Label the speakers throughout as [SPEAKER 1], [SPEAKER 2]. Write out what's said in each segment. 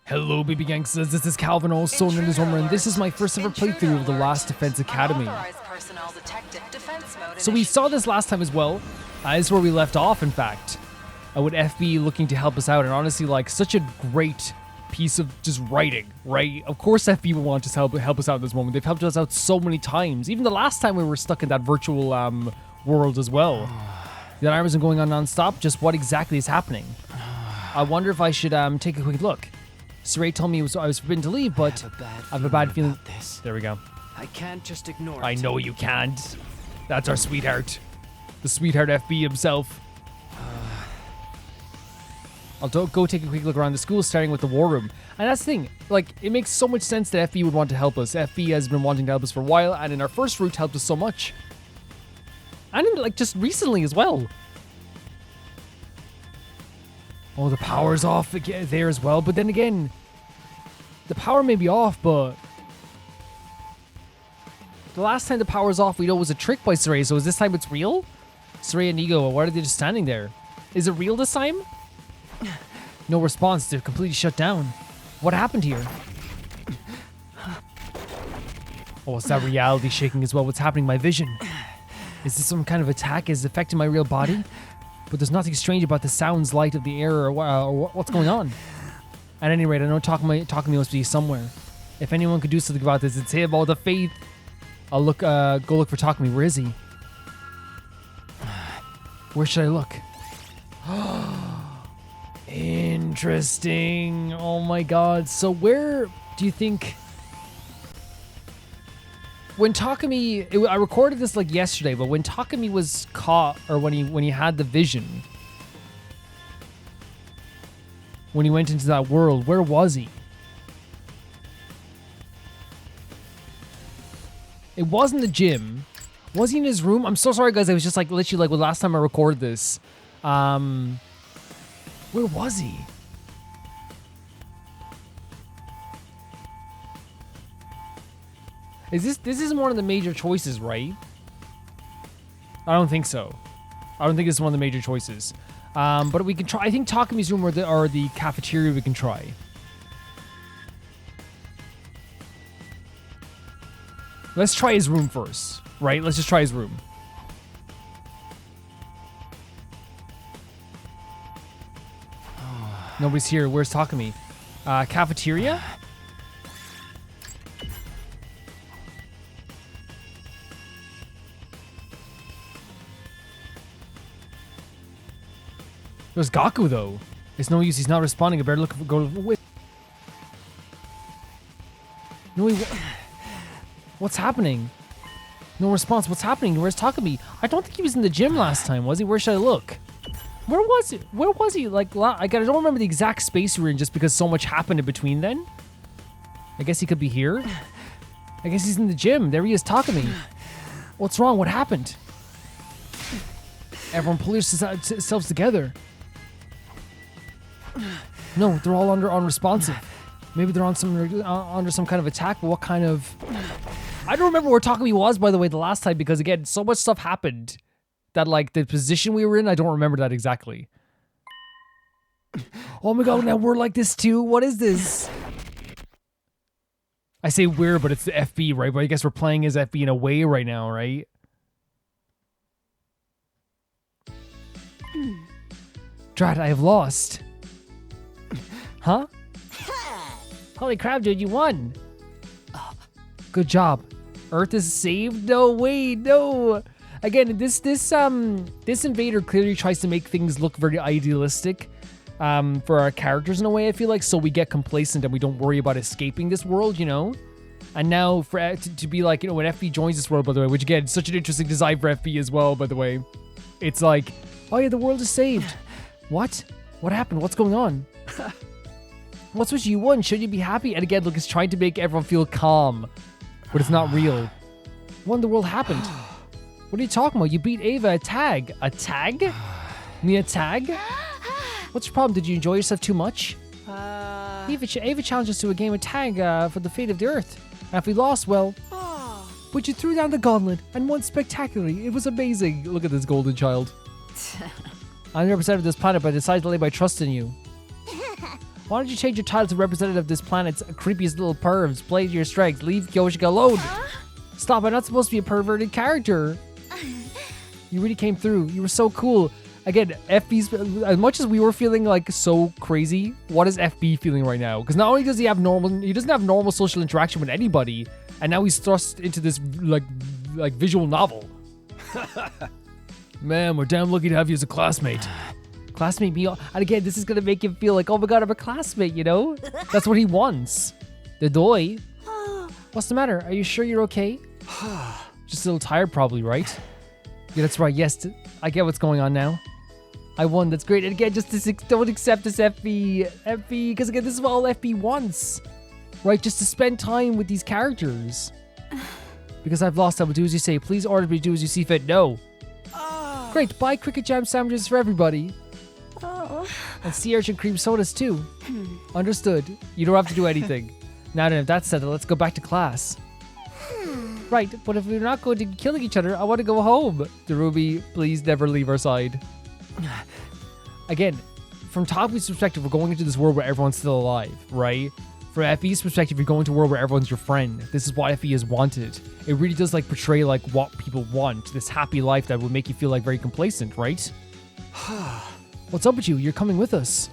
[SPEAKER 1] Hello baby gangsters, this is Calvin, also known as Homer, and this is my first ever playthrough of The Last Defense Academy. So we saw this last time as well. This is where we left off, in fact. With FB looking to help us out, and honestly, like, such a great piece of just writing, right? Of course FB will want to help us out in this moment. They've helped us out so many times. Even the last time we were stuck in that virtual world as well. The alarm isn't going on non-stop. Just what exactly is happening? I wonder if I should take a quick look. Sirei told me I was forbidden to leave, but I have a bad feeling. There we go.
[SPEAKER 2] I can't just ignore it.
[SPEAKER 1] I know you can't. That's our sweetheart. The sweetheart FB himself. I'll go take a quick look around the school, starting with the war room. And that's the thing. Like, it makes so much sense that FB would want to help us. FB has been wanting to help us for a while, and in our first route helped us so much. And in, like, just recently as well. Oh, the power's off again there as well. But then again, the power may be off, but the last time the power was off, we know it was a trick by Sirei. So is this time it's real? Sirei and Ego, why are they just standing there? Is it real this time? No response. They're completely shut down. What happened here? Oh, it's that reality shaking as well. What's happening? My vision. Is this some kind of attack? Is it affecting my real body? But there's nothing strange about the sounds, light of the air, or what's going on. At any rate, I know talking to me must be somewhere. If anyone could do something about this, it's him. Oh, the faith. I'll go look for Takumi. Where is he? Where should I look? Interesting. Oh my god. So where do you think... When Takumi... I recorded this like yesterday, but when Takumi was caught, or when he had the vision, when he went into that world, where was he? It wasn't the gym. Was he in his room? I'm so sorry, guys. I was just like literally like last time I recorded this. Where was he? This isn't one of the major choices, right? I don't think so. I don't think it's one of the major choices. But we can try. I think Takumi's room or the cafeteria we can try. Let's try his room first, right? Let's just try his room. Nobody's here. Where's Takumi? Cafeteria? There's Gaku, though. It's no use. He's not responding. I better go. Wait. No, what's happening? No response. What's happening? Where's Takumi? I don't think he was in the gym last time, was he? Where should I look? Where was he? Where was he? Like, I don't remember the exact space we were in just because so much happened in between then. I guess he could be here. I guess he's in the gym. There he is, Takumi. What's wrong? What happened? Everyone pull yourselves together. No, they're all unresponsive. Maybe they're under some kind of attack, but what kind of... I don't remember where Takumi was, by the way, the last time, because again, so much stuff happened that, like, the position we were in, I don't remember that exactly. Oh my god, now we're like this too? What is this? I say we're, but it's the FB, right? But I guess we're playing as FB in a way right now, right? Drat, I have lost. Huh? Holy crap, dude, you won. Good job. Earth is saved? No, wait, no. Again, this invader clearly tries to make things look very idealistic for our characters in a way, I feel like, so we get complacent and we don't worry about escaping this world, you know? And now for to be like, you know, when FB joins this world, by the way, which again, such an interesting design for FB as well, by the way. It's like, oh yeah, the world is saved. What? What happened? What's going on? What's with you won? Should you be happy? And again, look, it's trying to make everyone feel calm, but it's not real. What in the world happened? What are you talking about? You beat Ava. A tag. A tag? Me a tag? What's your problem? Did you enjoy yourself too much? Ava challenged us to a game of tag for the fate of the Earth. And if we lost, well... But you threw down the gauntlet and won spectacularly. It was amazing. Look at this golden child. I'm the representative of this planet, but I decided to lay my trust in you. Why don't you change your title to representative of this planet's creepiest little pervs? Play to your strengths. Leave Kyoshika alone. Stop, I'm not supposed to be a perverted character. You really came through. You were so cool. Again, FB's, as much as we were feeling like so crazy, what is FB feeling right now? Because not only does he doesn't have normal social interaction with anybody, and now he's thrust into this like visual novel. Man, we're damn lucky to have you as a classmate. Classmate me, and again, this is gonna make him feel like, oh my god, I'm a classmate, you know? That's what he wants. The doy. What's the matter? Are you sure you're okay? Just a little tired probably, right? Yeah, that's right, yes, I get what's going on now. I won, that's great. And again, just don't accept this FB, because again, this is what all FB wants. Right, just to spend time with these characters. Because I've lost, I will do as you say. Please order me to do as you see fit. No. Great, buy cricket jam sandwiches for everybody. And sea urchin cream sodas too. Understood. You don't have to do anything. Now then, if that's settled, let's go back to class. Right, but if we're not going to be killing each other, I want to go home. Darumi, please never leave our side. Again, from Taku's perspective, we're going into this world where everyone's still alive, right? From FE's perspective, you're going to a world where everyone's your friend. This is what FE has wanted. It really does like portray like what people want. This happy life that will make you feel like very complacent, right? What's up with you? You're coming with us.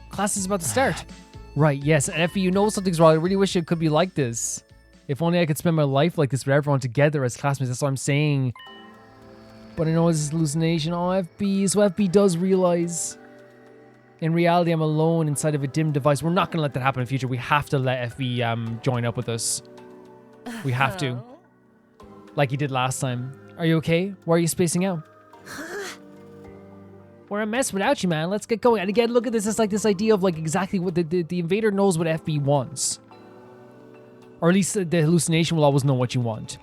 [SPEAKER 1] Class is about to start. Right, yes, and FE, you know something's wrong. I really wish it could be like this. If only I could spend my life like this with everyone together as classmates. That's what I'm saying. But I know this is hallucination. Oh, FB. So FB does realize. In reality, I'm alone inside of a dim device. We're not going to let that happen in the future. We have to let FB join up with us. We have to. Like he did last time. Are you okay? Why are you spacing out? We're a mess without you, man. Let's get going. And again, look at this. It's like this idea of like exactly what the invader knows what FB wants. Or at least the hallucination will always know what you want.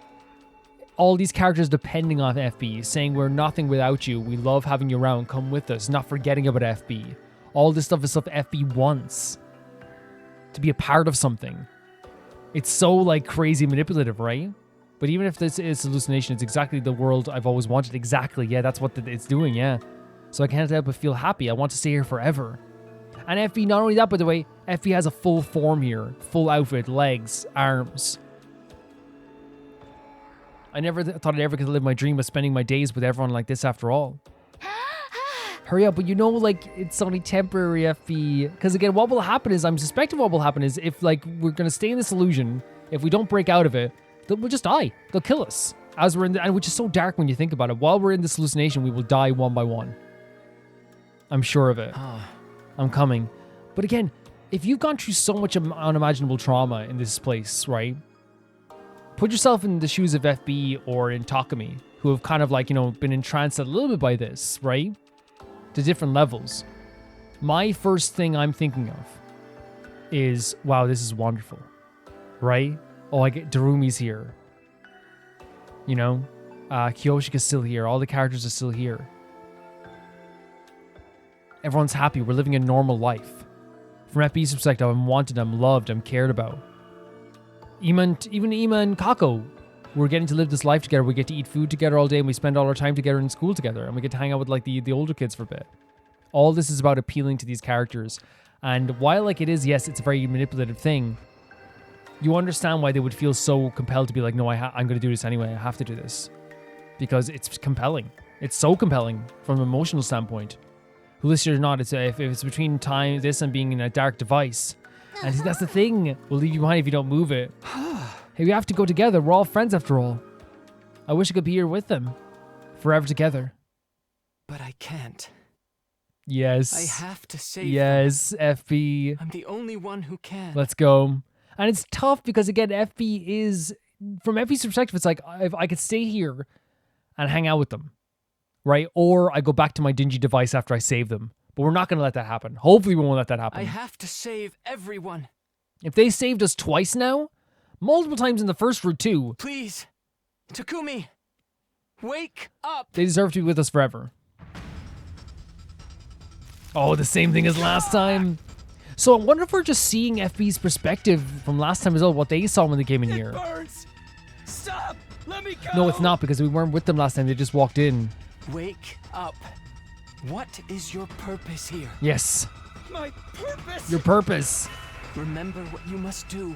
[SPEAKER 1] All these characters depending on FB, saying we're nothing without you. We love having you around. Come with us. Not forgetting about FB. All this stuff is stuff FB wants. To be a part of something. It's so like crazy manipulative, right? But even if this is hallucination, it's exactly the world I've always wanted. Exactly. Yeah, that's what it's doing. Yeah. So I can't help but feel happy. I want to stay here forever. And FB, not only that, by the way, FB has a full form here. Full outfit, legs, arms. I never thought I'd ever get to live my dream of spending my days with everyone like this after all. Hurry up, but you know, like, it's only temporary, FB. Because again, what will happen is, I'm suspecting what will happen is, if, like, we're going to stay in this illusion, if we don't break out of it, we'll just die. They'll kill us. As we're in and which is so dark when you think about it. While we're in this hallucination, we will die one by one. I'm sure of it. I'm coming. But again, if you've gone through so much unimaginable trauma in this place, right? Put yourself in the shoes of FB or in Takumi, who have kind of like, you know, been entranced a little bit by this, right? To different levels. My first thing I'm thinking of is, wow, this is wonderful, right? Oh, I get Darumi's here. You know, Kyoshika's still here. All the characters are still here. Everyone's happy. We're living a normal life. From FB's perspective, I'm wanted, I'm loved, I'm cared about. Even Ima and Kako, we're getting to live this life together. We get to eat food together all day, and we spend all our time together in school together, and we get to hang out with like the older kids for a bit. All this is about appealing to these characters. And while like it is, yes, it's a very manipulative thing, you understand why they would feel so compelled to be like, no, I'm going to do this anyway. I have to do this. Because it's compelling. It's so compelling from an emotional standpoint. Hallucination or not, if it's between this and being in a dark device. And that's the thing. We'll leave you behind if you don't move it. Hey, we have to go together. We're all friends after all. I wish I could be here with them. Forever together.
[SPEAKER 2] But I can't.
[SPEAKER 1] Yes.
[SPEAKER 2] I have to save
[SPEAKER 1] Yes,
[SPEAKER 2] them.
[SPEAKER 1] FB.
[SPEAKER 2] I'm the only one who can.
[SPEAKER 1] Let's go. And it's tough because, again, FB is... From FB's perspective, it's like, if I could stay here and hang out with them. Right? Or I go back to my dingy device after I save them. But we're not going to let that happen. Hopefully we won't let that happen.
[SPEAKER 2] I have to save everyone.
[SPEAKER 1] If they saved us twice now, multiple times in the first route too.
[SPEAKER 2] Please, Takumi, wake up.
[SPEAKER 1] They deserve to be with us forever. Oh, the same thing as last time. So I wonder if we're just seeing FB's perspective from last time as well, what they saw when they came in here.
[SPEAKER 2] Burns. Stop. Let me go.
[SPEAKER 1] No, it's not, because we weren't with them last time. They just walked in.
[SPEAKER 2] Wake up. What is your purpose here?
[SPEAKER 1] Yes.
[SPEAKER 2] My purpose!
[SPEAKER 1] Your purpose.
[SPEAKER 2] Remember what you must do.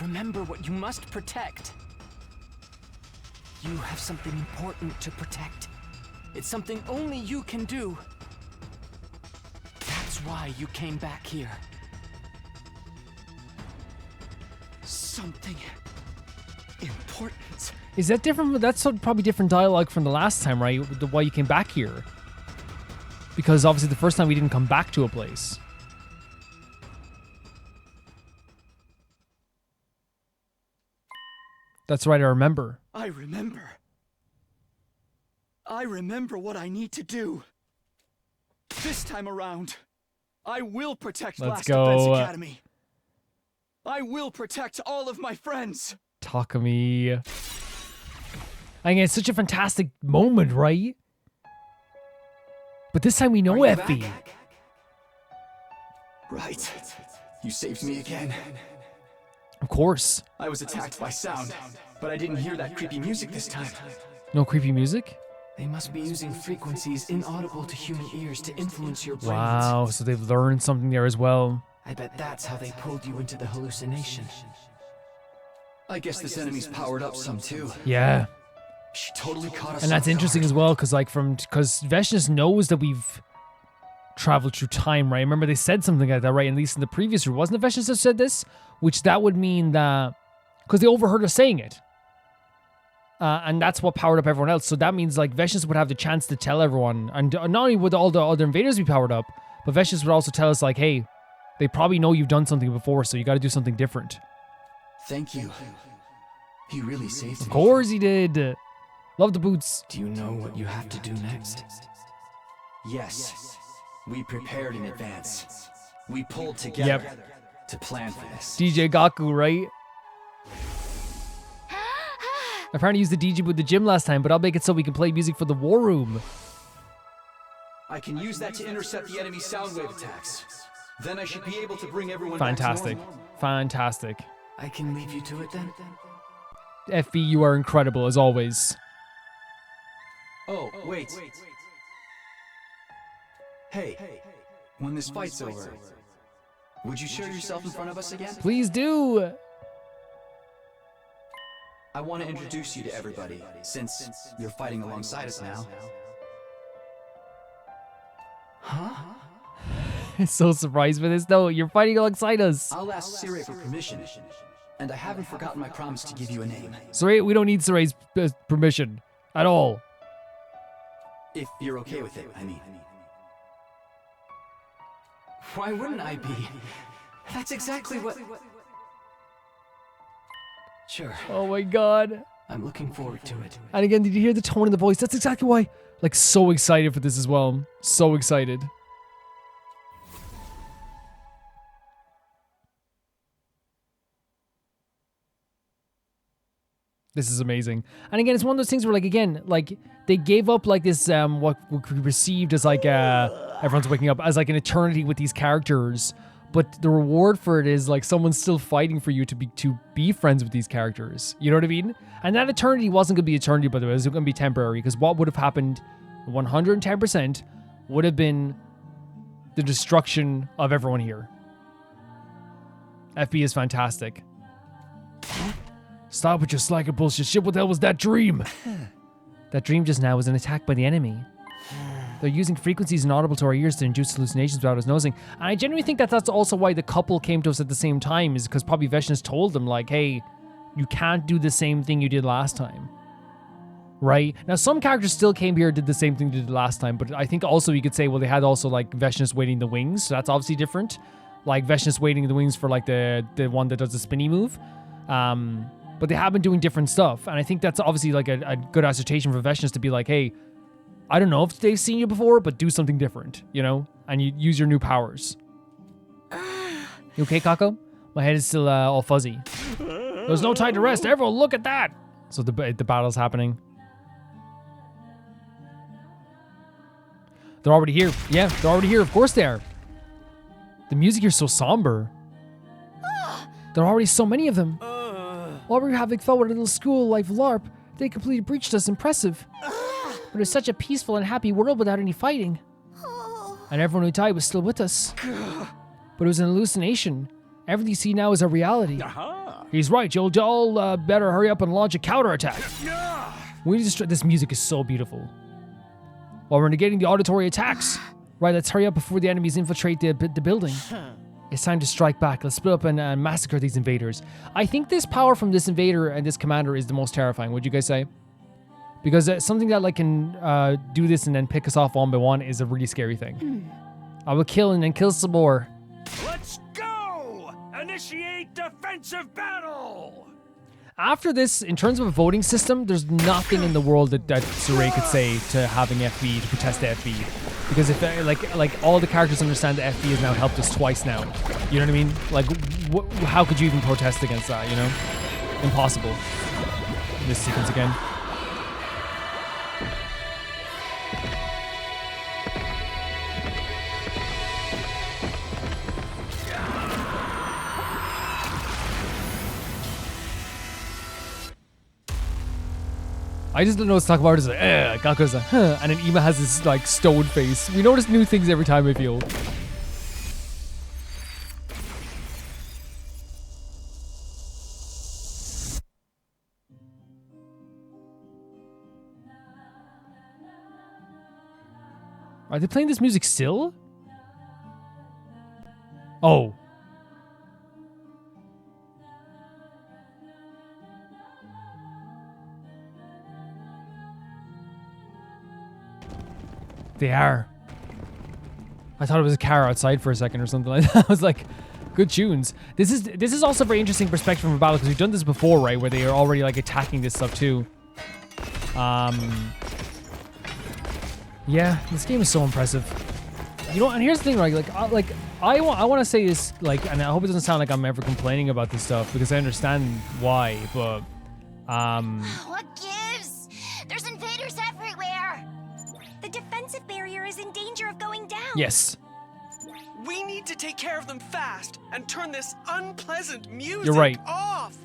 [SPEAKER 2] Remember what you must protect. You have something important to protect. It's something only you can do. That's why you came back here. Something important.
[SPEAKER 1] Is that different? That's probably different dialogue from the last time, right? Why you came back here. Because obviously the first time we didn't come back to a place. That's right, I remember.
[SPEAKER 3] I remember. I remember what I need to do. This time around, I will protect
[SPEAKER 1] Let's
[SPEAKER 3] Last Defense
[SPEAKER 1] go.
[SPEAKER 3] Academy. I will protect all of my friends.
[SPEAKER 1] Takumi. I mean, it's such a fantastic moment, right? But this time we know
[SPEAKER 2] Are you
[SPEAKER 1] Effie.
[SPEAKER 2] back?
[SPEAKER 3] Right. You saved me again.
[SPEAKER 1] Of course.
[SPEAKER 3] I was attacked by sound, but I didn't hear that creepy music this time.
[SPEAKER 1] No creepy music?
[SPEAKER 2] They must be using frequencies inaudible to human ears to influence your brains.
[SPEAKER 1] Wow, so they've learned something there as well.
[SPEAKER 2] I bet that's how they pulled you into the hallucination.
[SPEAKER 3] I guess this enemy's powered up some too.
[SPEAKER 1] Yeah.
[SPEAKER 3] She totally caught us.
[SPEAKER 1] And that's
[SPEAKER 3] off
[SPEAKER 1] interesting
[SPEAKER 3] guard.
[SPEAKER 1] as well, because Veshnis knows that we've traveled through time, right? Remember they said something like that, right? At least in the previous room. Wasn't it Veshnis that said this? Which that would mean that... Because they overheard us saying it. And that's what powered up everyone else. So that means like Veshnis would have the chance to tell everyone. And not only would all the other invaders be powered up, but Veshnis would also tell us like, hey, they probably know you've done something before, so you got to do something different.
[SPEAKER 3] Thank you. He really saved me.
[SPEAKER 1] Of course he did. Love the boots.
[SPEAKER 2] Do you know what you have to do next?
[SPEAKER 3] Yes. We prepared in advance. We pulled together
[SPEAKER 1] Yep.
[SPEAKER 3] to plan for this.
[SPEAKER 1] DJ Gaku, right? I apparently used the DJ with the gym last time, but I'll make it so we can play music for the war room.
[SPEAKER 3] I can use that to intercept the enemy soundwave attacks. Then I should be able to bring everyone
[SPEAKER 1] Fantastic.
[SPEAKER 3] back to normal.
[SPEAKER 1] Fantastic.
[SPEAKER 2] I can leave you to it then?
[SPEAKER 1] FB, you are incredible as always.
[SPEAKER 3] Oh, wait. Hey, when this fight's over, would you show yourself in front of us again?
[SPEAKER 1] Please do.
[SPEAKER 3] I want to introduce you to everybody, since you're fighting alongside us now.
[SPEAKER 2] Huh?
[SPEAKER 1] So surprised by this though. You're fighting alongside us.
[SPEAKER 3] I'll ask Sirei for permission, and I haven't forgotten my promise to give you a name.
[SPEAKER 1] Sirei, we don't need Sirei's permission at all.
[SPEAKER 3] If you're okay with it, I mean.
[SPEAKER 2] Why wouldn't I be? That's exactly what... Sure.
[SPEAKER 1] Oh my god.
[SPEAKER 2] I'm looking forward to it.
[SPEAKER 1] And again, did you hear the tone in the voice? That's exactly why. Like, so excited for this as well. So excited. This is amazing. And again, it's one of those things where, like, again, like, they gave up, like, this, what we received as, like, everyone's waking up, as, like, an eternity with these characters. But the reward for it is, like, someone's still fighting for you to be friends with these characters. You know what I mean? And that eternity wasn't going to be eternity, by the way. It was going to be temporary. Because what would have happened, 110%, would have been the destruction of everyone here. FB is fantastic. Stop with your slacker bullshit shit. What the hell was that dream? That dream just now was an attack by the enemy. They're using frequencies inaudible to our ears to induce hallucinations without us noticing. And I genuinely think that that's also why the couple came to us at the same time, is because probably Veshnis told them, like, hey, you can't do the same thing you did last time. Right? Now, some characters still came here and did the same thing they did last time, but I think also you could say, well, they had also, like, Veshnis waiting the wings, so that's obviously different. Like, Veshnis waiting the wings for, like, the one that does the spinny move. But they have been doing different stuff, and I think that's obviously, like, a good assertion for Veshnis to be like, hey, I don't know if they've seen you before, but do something different, you know? And you use your new powers. You okay, Kako? My head is still all fuzzy. There's no time to rest. Everyone, look at that! So the battle's happening. They're already here. Yeah, they're already here. Of course they are. The music here's so somber. There are already so many of them. While we were having fun with a little school life LARP, they completely breached us. Impressive. But it's such a peaceful and happy world without any fighting. And everyone who died was still with us. But it was an hallucination. Everything you see now is a reality. He's right. You'll all better hurry up and launch a counterattack. We need to this music is so beautiful. While we're negating the auditory attacks. Right, let's hurry up before the enemies infiltrate the building. It's time to strike back. Let's split up and massacre these invaders. I think this power from this invader and this commander is the most terrifying. Would you guys say? Because something that like can do this and then pick us off one by one is a really scary thing. I will kill and then kill some more.
[SPEAKER 4] Let's go! Initiate defensive battle!
[SPEAKER 1] After this, in terms of a voting system, there's nothing in the world that Sirei could say to having FB, to protest the FB. Because if, like all the characters understand the FB has now helped us twice now. You know what I mean? Like, how could you even protest against that, you know? Impossible. This sequence again. I just don't know what to talk about. It's like, Gaku's like, huh. And then Ima has this like stone face. We notice new things every time, I feel. Are they playing this music still? Oh. They are. I thought it was a car outside for a second or something like that. I was like, good tunes. This is also a very interesting perspective from a battle because we've done this before, right? Where they are already like attacking this stuff too. Yeah, this game is so impressive. You know, and here's the thing, right? I want to say this, like, and I hope it doesn't sound like I'm ever complaining about this stuff because I understand why, but
[SPEAKER 5] What gives? There's invaders everywhere. The defensive barrier is in danger of going down.
[SPEAKER 1] yes,
[SPEAKER 4] We need to take care of them fast and turn this unpleasant music
[SPEAKER 1] You're right.
[SPEAKER 4] off.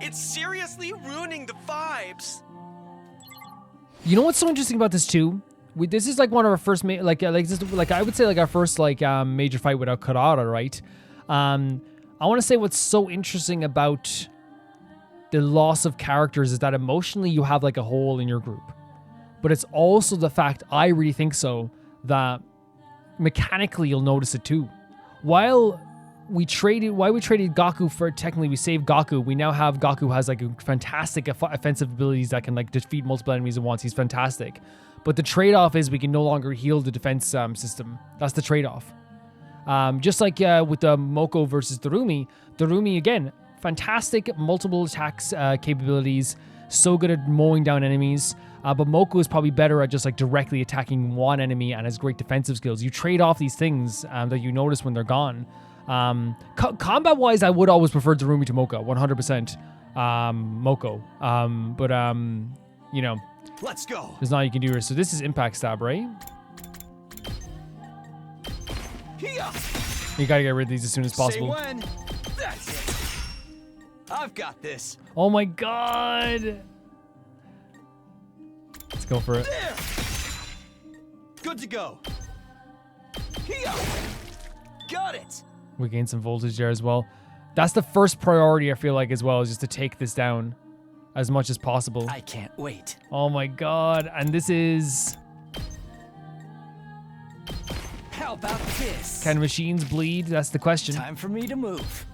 [SPEAKER 4] It's seriously ruining the vibes.
[SPEAKER 1] you know what's so interesting about this too? This is like one of our first, I would say like our first major fight without Karada, right? I want to say what's so interesting about the loss of characters is that emotionally you have like a hole in your group, but it's also the fact, I really think so, that mechanically you'll notice it too. While we traded Gaku for, technically we saved Gaku, we now have Gaku has like a fantastic offensive abilities that can like defeat multiple enemies at once. He's fantastic. But the trade-off is we can no longer heal the defense system. That's the trade-off. Just like with the Moko versus Darumi again, fantastic multiple attacks capabilities, so good at mowing down enemies. But Moko is probably better at just like directly attacking one enemy and has great defensive skills. You trade off these things that you notice when they're gone. Combat-wise, I would always prefer Darumi to Moko, 100% Moko. But you know,
[SPEAKER 3] Let's go.
[SPEAKER 1] there's nothing you can do here. So this is Impact Stab, right?
[SPEAKER 3] Here.
[SPEAKER 1] You gotta get rid of these as soon as
[SPEAKER 3] Say
[SPEAKER 1] possible.
[SPEAKER 3] when. That's it. I've got this.
[SPEAKER 1] Oh my god! Let's go for it.
[SPEAKER 3] There. Good to go. Here. Got it.
[SPEAKER 1] We gain some voltage there as well. That's the first priority, I feel like, as well, is just to take this down as much as possible.
[SPEAKER 2] I can't wait.
[SPEAKER 1] Oh my god. And this is...
[SPEAKER 2] How about this?
[SPEAKER 1] Can machines bleed? That's the question.
[SPEAKER 2] Time for me to move.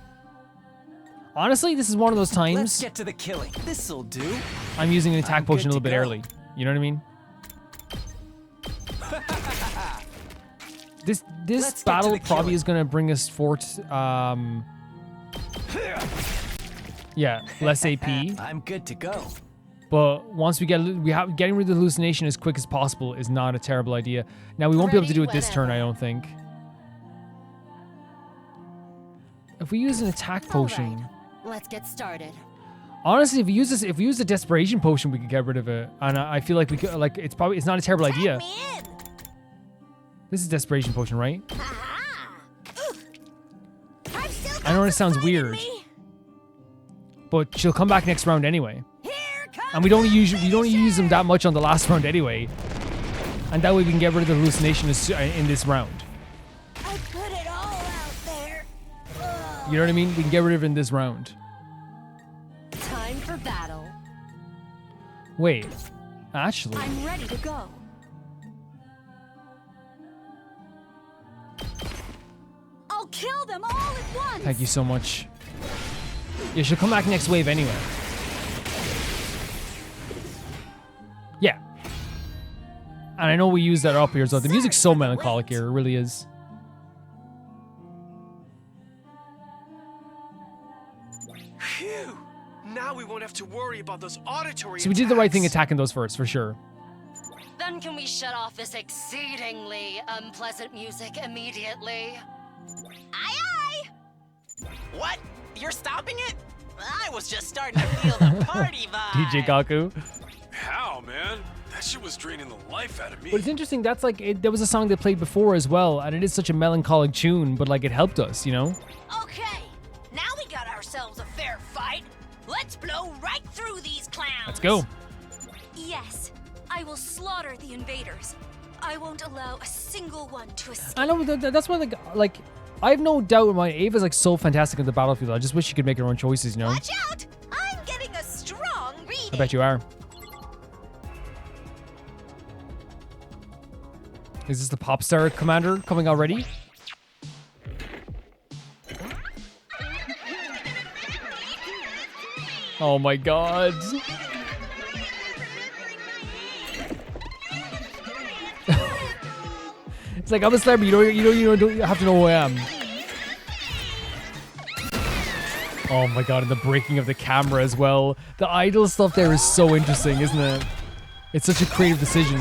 [SPEAKER 1] Honestly, this is one of those
[SPEAKER 2] Let's
[SPEAKER 1] times
[SPEAKER 2] get to the killing. This'll do.
[SPEAKER 1] I'm using an attack
[SPEAKER 2] I'm
[SPEAKER 1] potion a
[SPEAKER 2] good
[SPEAKER 1] little
[SPEAKER 2] to
[SPEAKER 1] bit
[SPEAKER 2] go.
[SPEAKER 1] early. You know what I mean? This
[SPEAKER 2] Let's get to
[SPEAKER 1] battle
[SPEAKER 2] the
[SPEAKER 1] probably
[SPEAKER 2] killing.
[SPEAKER 1] is going to bring us fort... yeah, less AP.
[SPEAKER 2] I'm good to go.
[SPEAKER 1] But once getting rid of the hallucination as quick as possible is not a terrible idea. Now we won't be able to do it this turn, I don't think. If we use an attack potion,
[SPEAKER 5] All right, let's get started.
[SPEAKER 1] honestly, if we use the desperation potion, we could get rid of it. And I feel like we could, like, it's not a terrible idea.
[SPEAKER 5] Tag me in.
[SPEAKER 1] This is desperation potion, right?
[SPEAKER 5] Aha. Oof. I've still
[SPEAKER 1] I know
[SPEAKER 5] got
[SPEAKER 1] it sounds
[SPEAKER 5] some fight in
[SPEAKER 1] weird.
[SPEAKER 5] me.
[SPEAKER 1] But she'll come back next round anyway.
[SPEAKER 5] Here comes
[SPEAKER 1] And we don't use
[SPEAKER 5] hallucination.
[SPEAKER 1] them that much on the last round anyway. And that way we can get rid of the hallucination in this round. You know what I mean? We can get rid of it in this round.
[SPEAKER 6] Time for battle.
[SPEAKER 1] Wait, actually,
[SPEAKER 6] I'm ready to go. I'll kill them all at once.
[SPEAKER 1] thank you so much. Yeah, she'll come back next wave anyway. Yeah. And I know we use that up here, so the music's so melancholic here, it really is.
[SPEAKER 4] Phew! Now we won't have to worry about those auditory
[SPEAKER 1] So we did the right thing
[SPEAKER 4] attacks.
[SPEAKER 1] attacking those first, for sure.
[SPEAKER 6] Then can we shut off this exceedingly unpleasant music immediately?
[SPEAKER 7] Aye, aye! What? You're stopping it? I was just starting to feel the party vibe.
[SPEAKER 1] DJ Gaku.
[SPEAKER 8] How, man? That shit was draining the life out of me.
[SPEAKER 1] But it's interesting, that's like, there was a song they played before as well, and it is such a melancholic tune, but like it helped us, you know?
[SPEAKER 7] Okay, now we got ourselves a fair fight. Let's blow right through these clowns.
[SPEAKER 1] Let's go.
[SPEAKER 6] Yes, I will slaughter the invaders. I won't allow a single one to escape.
[SPEAKER 1] I know, that's why, like, I have no doubt my Ava's like so fantastic on the battlefield. I just wish she could make her own choices, you know?
[SPEAKER 7] Watch out! I'm getting a strong reading.
[SPEAKER 1] I bet you are. Is this the pop star commander coming already? Oh my god. It's like, I'm a celebrity, you don't have to know who I am. Oh my god, and the breaking of the camera as well. The idol stuff there is so interesting, isn't it? It's such a creative decision.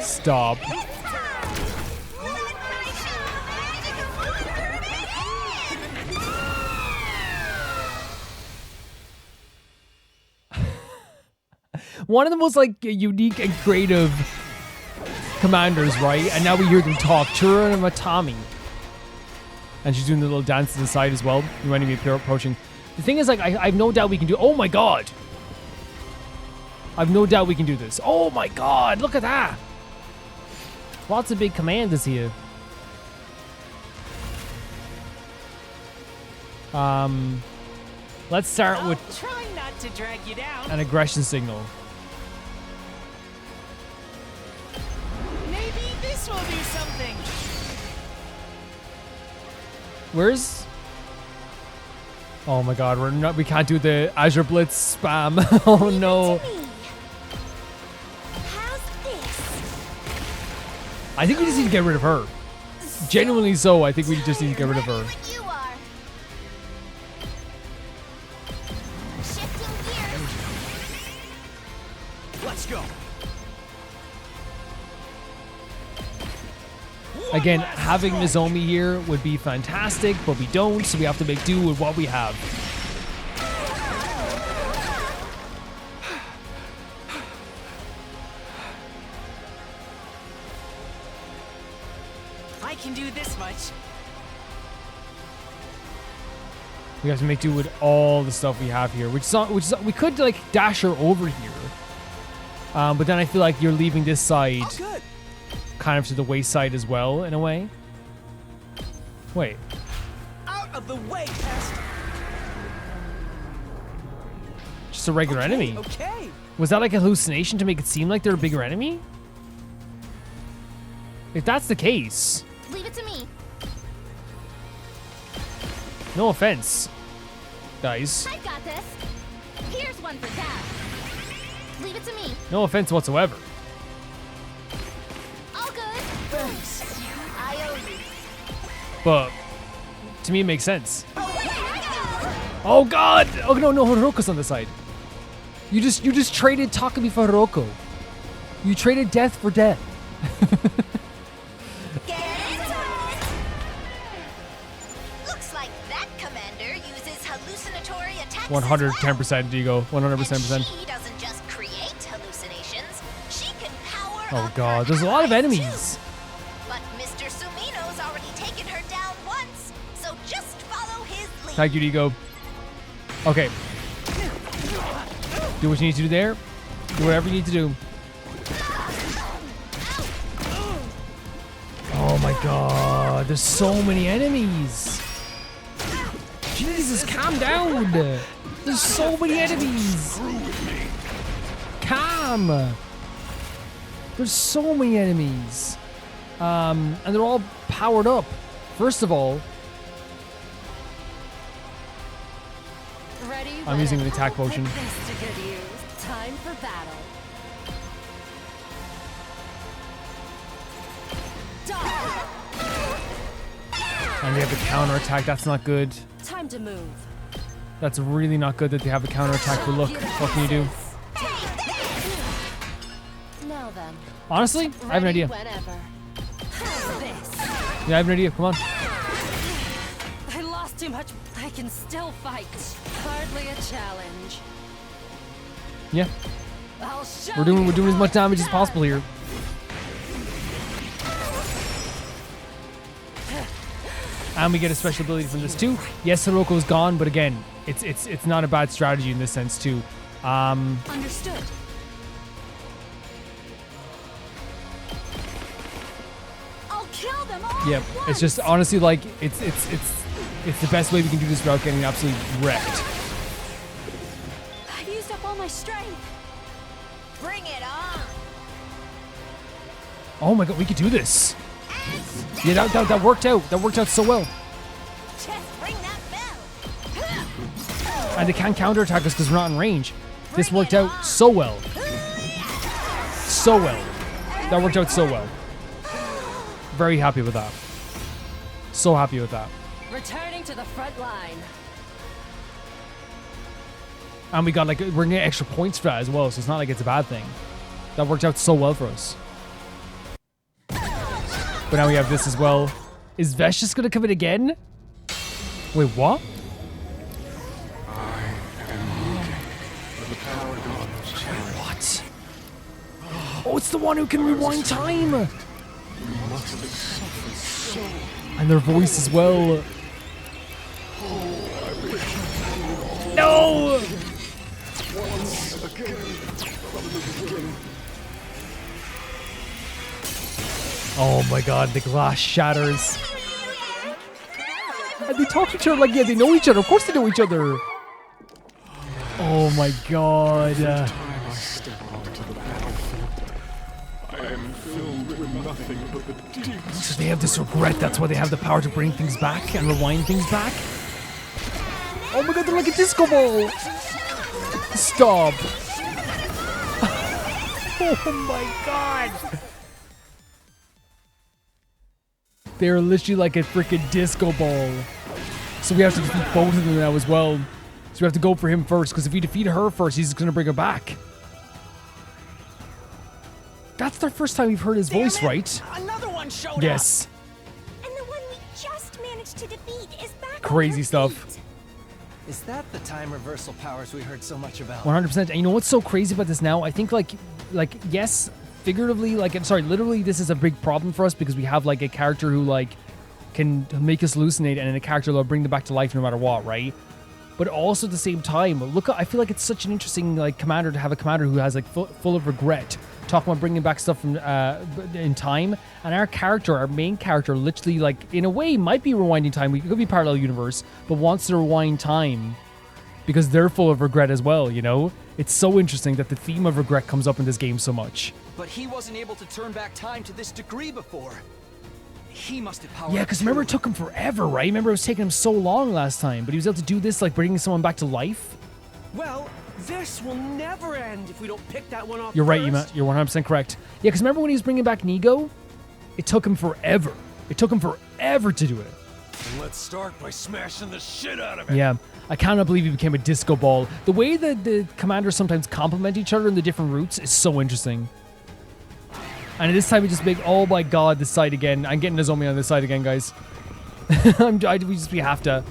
[SPEAKER 1] Stop. One of the most like unique and creative commanders, right? And now we hear them talk. Chura and Matami. And she's doing the little dance to the side as well, reminding me of approaching. The thing is, like, I have no doubt we can do. Oh my god! I've no doubt we can do this. Oh my god! Look at that! Lots of big commanders here. Let's start with
[SPEAKER 7] Try not to drag you down.
[SPEAKER 1] an aggression signal.
[SPEAKER 7] Maybe this will do something.
[SPEAKER 1] Where's? Oh my god, we can't do the Azure Blitz spam. Oh no.
[SPEAKER 5] How's this?
[SPEAKER 1] I think we just need to get rid of her. Genuinely so, I think we just need to get rid of her.
[SPEAKER 5] What you are. Shifting gears.
[SPEAKER 2] Let's go.
[SPEAKER 1] Again, having Nozomi here would be fantastic, but we don't, so we have to make do with what we have.
[SPEAKER 7] I can do this much.
[SPEAKER 1] We have to make do with all the stuff we have here, which is we could like dash her over here, but then I feel like you're leaving this side
[SPEAKER 2] Oh, good.
[SPEAKER 1] kind of to the wayside as well, in a way. Wait,
[SPEAKER 2] Out of the way, pest.
[SPEAKER 1] just a regular enemy.
[SPEAKER 2] Okay.
[SPEAKER 1] Was that like a hallucination to make it seem like they're a bigger enemy? If that's the case,
[SPEAKER 5] Leave it to me.
[SPEAKER 1] no offense, guys.
[SPEAKER 5] I've got this. Here's one for Dad. Leave it to me.
[SPEAKER 1] No offense whatsoever.
[SPEAKER 5] All good. Thanks. I owe you.
[SPEAKER 1] But to me, it makes sense. Oh God! Oh no, Hirooko's on the side. You just traded Takumi for Hiroko. You traded death for death.
[SPEAKER 5] Get into it. Looks like that commander uses hallucinatory attacks.
[SPEAKER 1] 110% Diego. 110%.
[SPEAKER 5] And she doesn't just create hallucinations. She can power
[SPEAKER 1] Oh
[SPEAKER 5] up
[SPEAKER 1] God,
[SPEAKER 5] her
[SPEAKER 1] there's a lot of
[SPEAKER 5] allies,
[SPEAKER 1] enemies.
[SPEAKER 5] too. But Mr. Sumino's already taken her down once, so just follow his lead.
[SPEAKER 1] Thank you, Diego. Okay. Do what you need to do there. Do whatever you need to do. Oh my God. There's so many enemies. Jesus, calm down. There's so many enemies. Calm. There's so many enemies. And they're all powered up. First of all,
[SPEAKER 9] Ready
[SPEAKER 1] I'm using an attack potion.
[SPEAKER 9] This to good use. Time for battle.
[SPEAKER 1] And they have a counterattack. That's not good.
[SPEAKER 9] Time to move.
[SPEAKER 1] That's really not good that they have a counterattack. But look, what can you do?
[SPEAKER 9] Now then.
[SPEAKER 1] Honestly, I have an idea.
[SPEAKER 9] Whenever. This.
[SPEAKER 1] Yeah, I have an idea. Come on.
[SPEAKER 9] I lost too much. I can still fight. Hardly a challenge.
[SPEAKER 1] Yeah,
[SPEAKER 9] I'll show
[SPEAKER 1] we're doing
[SPEAKER 9] you
[SPEAKER 1] as much
[SPEAKER 9] how
[SPEAKER 1] damage
[SPEAKER 9] it's
[SPEAKER 1] as possible here. And we get a special ability from this too. Yes, Hiroko's gone, but again, it's not a bad strategy in this sense too.
[SPEAKER 6] Understood. I'll kill them all.
[SPEAKER 1] Yeah,
[SPEAKER 6] at
[SPEAKER 1] it's just
[SPEAKER 6] once.
[SPEAKER 1] honestly like it's the best way we can do this without getting absolutely wrecked.
[SPEAKER 6] I've used up all my strength.
[SPEAKER 5] Bring it on.
[SPEAKER 1] Oh my god, we could do this. Yeah, that worked out. That worked out so well.
[SPEAKER 5] Just ring that bell.
[SPEAKER 1] And they can't counterattack us because we're not in range. This worked out so well. So well. That worked out so well. Very happy with that. So happy with that.
[SPEAKER 9] Returning to the front line.
[SPEAKER 1] And we got like, we're gonna get extra points for that as well, so it's not like it's a bad thing. That worked out so well for us. But now we have this as well. Is Vesh just gonna come in again? Wait, what? What? Oh, it's the one who can rewind time! And their voice as well. No! Oh my god, the glass shatters. And they talk to each other like, yeah, they know each other. Of course they know each other. Oh my god. So they have this regret, that's why they have the power to bring things back and rewind things back. Oh my god, they're like a disco ball. Stop. Oh my god. They're literally like a freaking disco ball. So we have to defeat both of them now as well. So we have to go for him first, because if we defeat her first, he's going to bring her back. That's the first time we've heard his voice, right?
[SPEAKER 7] Another one showed
[SPEAKER 1] Yes.
[SPEAKER 5] And the one we just managed to defeat is back.
[SPEAKER 1] Crazy
[SPEAKER 5] on her
[SPEAKER 1] stuff.
[SPEAKER 5] feet.
[SPEAKER 2] Is that the time reversal powers we heard so much about?
[SPEAKER 1] 100%. And you know what's so crazy about this now? I think like yes, figuratively, literally this is a big problem for us because we have like a character who like can make us hallucinate and then a character that'll bring them back to life no matter what, right? But also at the same time, look, I feel like it's such an interesting like commander to have a commander who has like full of regret, talking about bringing back stuff from in time, and our main character, literally like in a way might be rewinding time. It could be parallel universe, but wants to rewind time because they're full of regret as well. You know, it's so interesting that the theme of regret comes up in this game so much.
[SPEAKER 3] But he wasn't able to turn back time to this degree before. He must have powered
[SPEAKER 1] Yeah,
[SPEAKER 3] up
[SPEAKER 1] because remember it
[SPEAKER 3] too.
[SPEAKER 1] took him forever, right? Remember it was taking him so long last time, but he was able to do this, like bringing someone back to life.
[SPEAKER 4] Well, this will never end if we don't pick that one off.
[SPEAKER 1] You're right,
[SPEAKER 4] first.
[SPEAKER 1] Yuma. You're 100% correct. Yeah, because remember when he was bringing back Nigo? It took him forever. It took him forever to do it.
[SPEAKER 8] Let's start by smashing the shit out of it.
[SPEAKER 1] Yeah, I cannot believe he became a disco ball. The way that the commanders sometimes complement each other in the different routes is so interesting. And this time we just make, oh my god, this side again. I'm getting Nozomi on this side again, guys. We have to.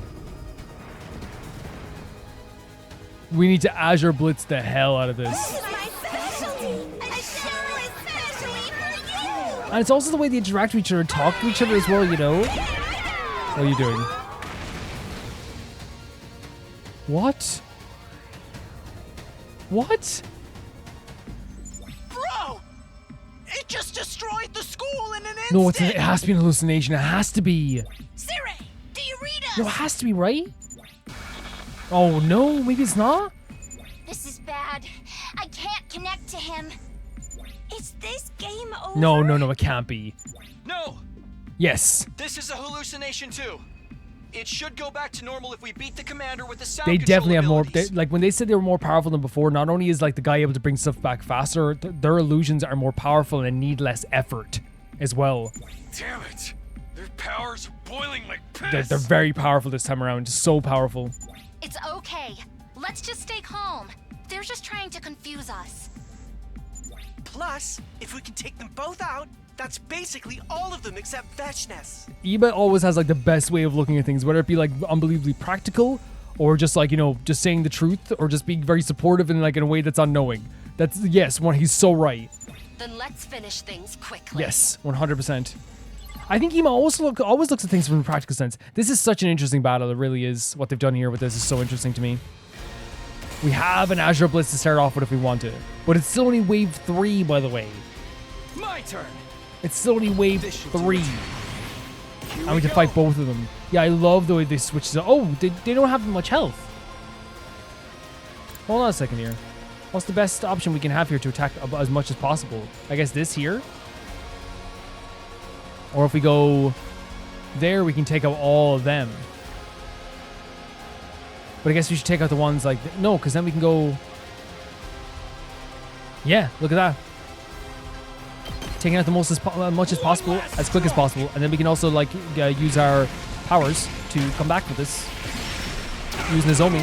[SPEAKER 1] We need to Azure Blitz the hell out of this.
[SPEAKER 5] This is my specialty. I sure is especially for you.
[SPEAKER 1] And it's also the way they interact with each other and talk to each other as well, you know? What are you doing? What? What?
[SPEAKER 7] Bro! It just destroyed
[SPEAKER 4] destroyed the school in an instant!
[SPEAKER 1] No, it has to be an hallucination. It has to be.
[SPEAKER 5] Sirei, do you read us?
[SPEAKER 1] No, it has to be, right? Oh, no, maybe it's not?
[SPEAKER 5] This is bad. I can't connect to him. Is this game over?
[SPEAKER 1] No, it can't be.
[SPEAKER 3] No!
[SPEAKER 1] Yes.
[SPEAKER 3] This is a hallucination too. It should go back to normal if we beat the commander with the sound
[SPEAKER 1] They
[SPEAKER 3] control
[SPEAKER 1] definitely have more.
[SPEAKER 3] abilities.
[SPEAKER 1] Like when they said they were more powerful than before, not only is like the guy able to bring stuff back faster, their illusions are more powerful and need less effort as well.
[SPEAKER 8] Damn it! Their powers are boiling like piss!
[SPEAKER 1] They're very powerful this time around. So powerful.
[SPEAKER 6] It's okay. Let's just stay calm. They're just trying to confuse us.
[SPEAKER 4] Plus, if we can take them both out, that's basically all of them except Vechness.
[SPEAKER 1] Iba always has like the best way of looking at things, whether it be like unbelievably practical or just like, you know, just saying the truth or just being very supportive in like in a way that's unknowing. That's, yes, he's so right.
[SPEAKER 9] Then let's finish things quickly.
[SPEAKER 1] Yes, 100%. I think Ima always looks at things from a practical sense. This is such an interesting battle. It really is. What they've done here with this is so interesting to me. We have an Azure Blitz to start off with if we want to. But it's still only wave 3, by the way.
[SPEAKER 3] My turn.
[SPEAKER 1] It's still only wave
[SPEAKER 3] This should do
[SPEAKER 1] 3.
[SPEAKER 3] it.
[SPEAKER 1] And we can fight both of them. Yeah, I love the way they switch. Oh, they don't have much health. Hold on a second here. What's the best option we can have here to attack as much as possible? I guess this here? Or if we go there, we can take out all of them. But I guess we should take out the ones like... No, because then we can go... Yeah, look at that. Taking out the most as much as possible, as quick as possible. And then we can also like use our powers to come back with this. Using Nozomi.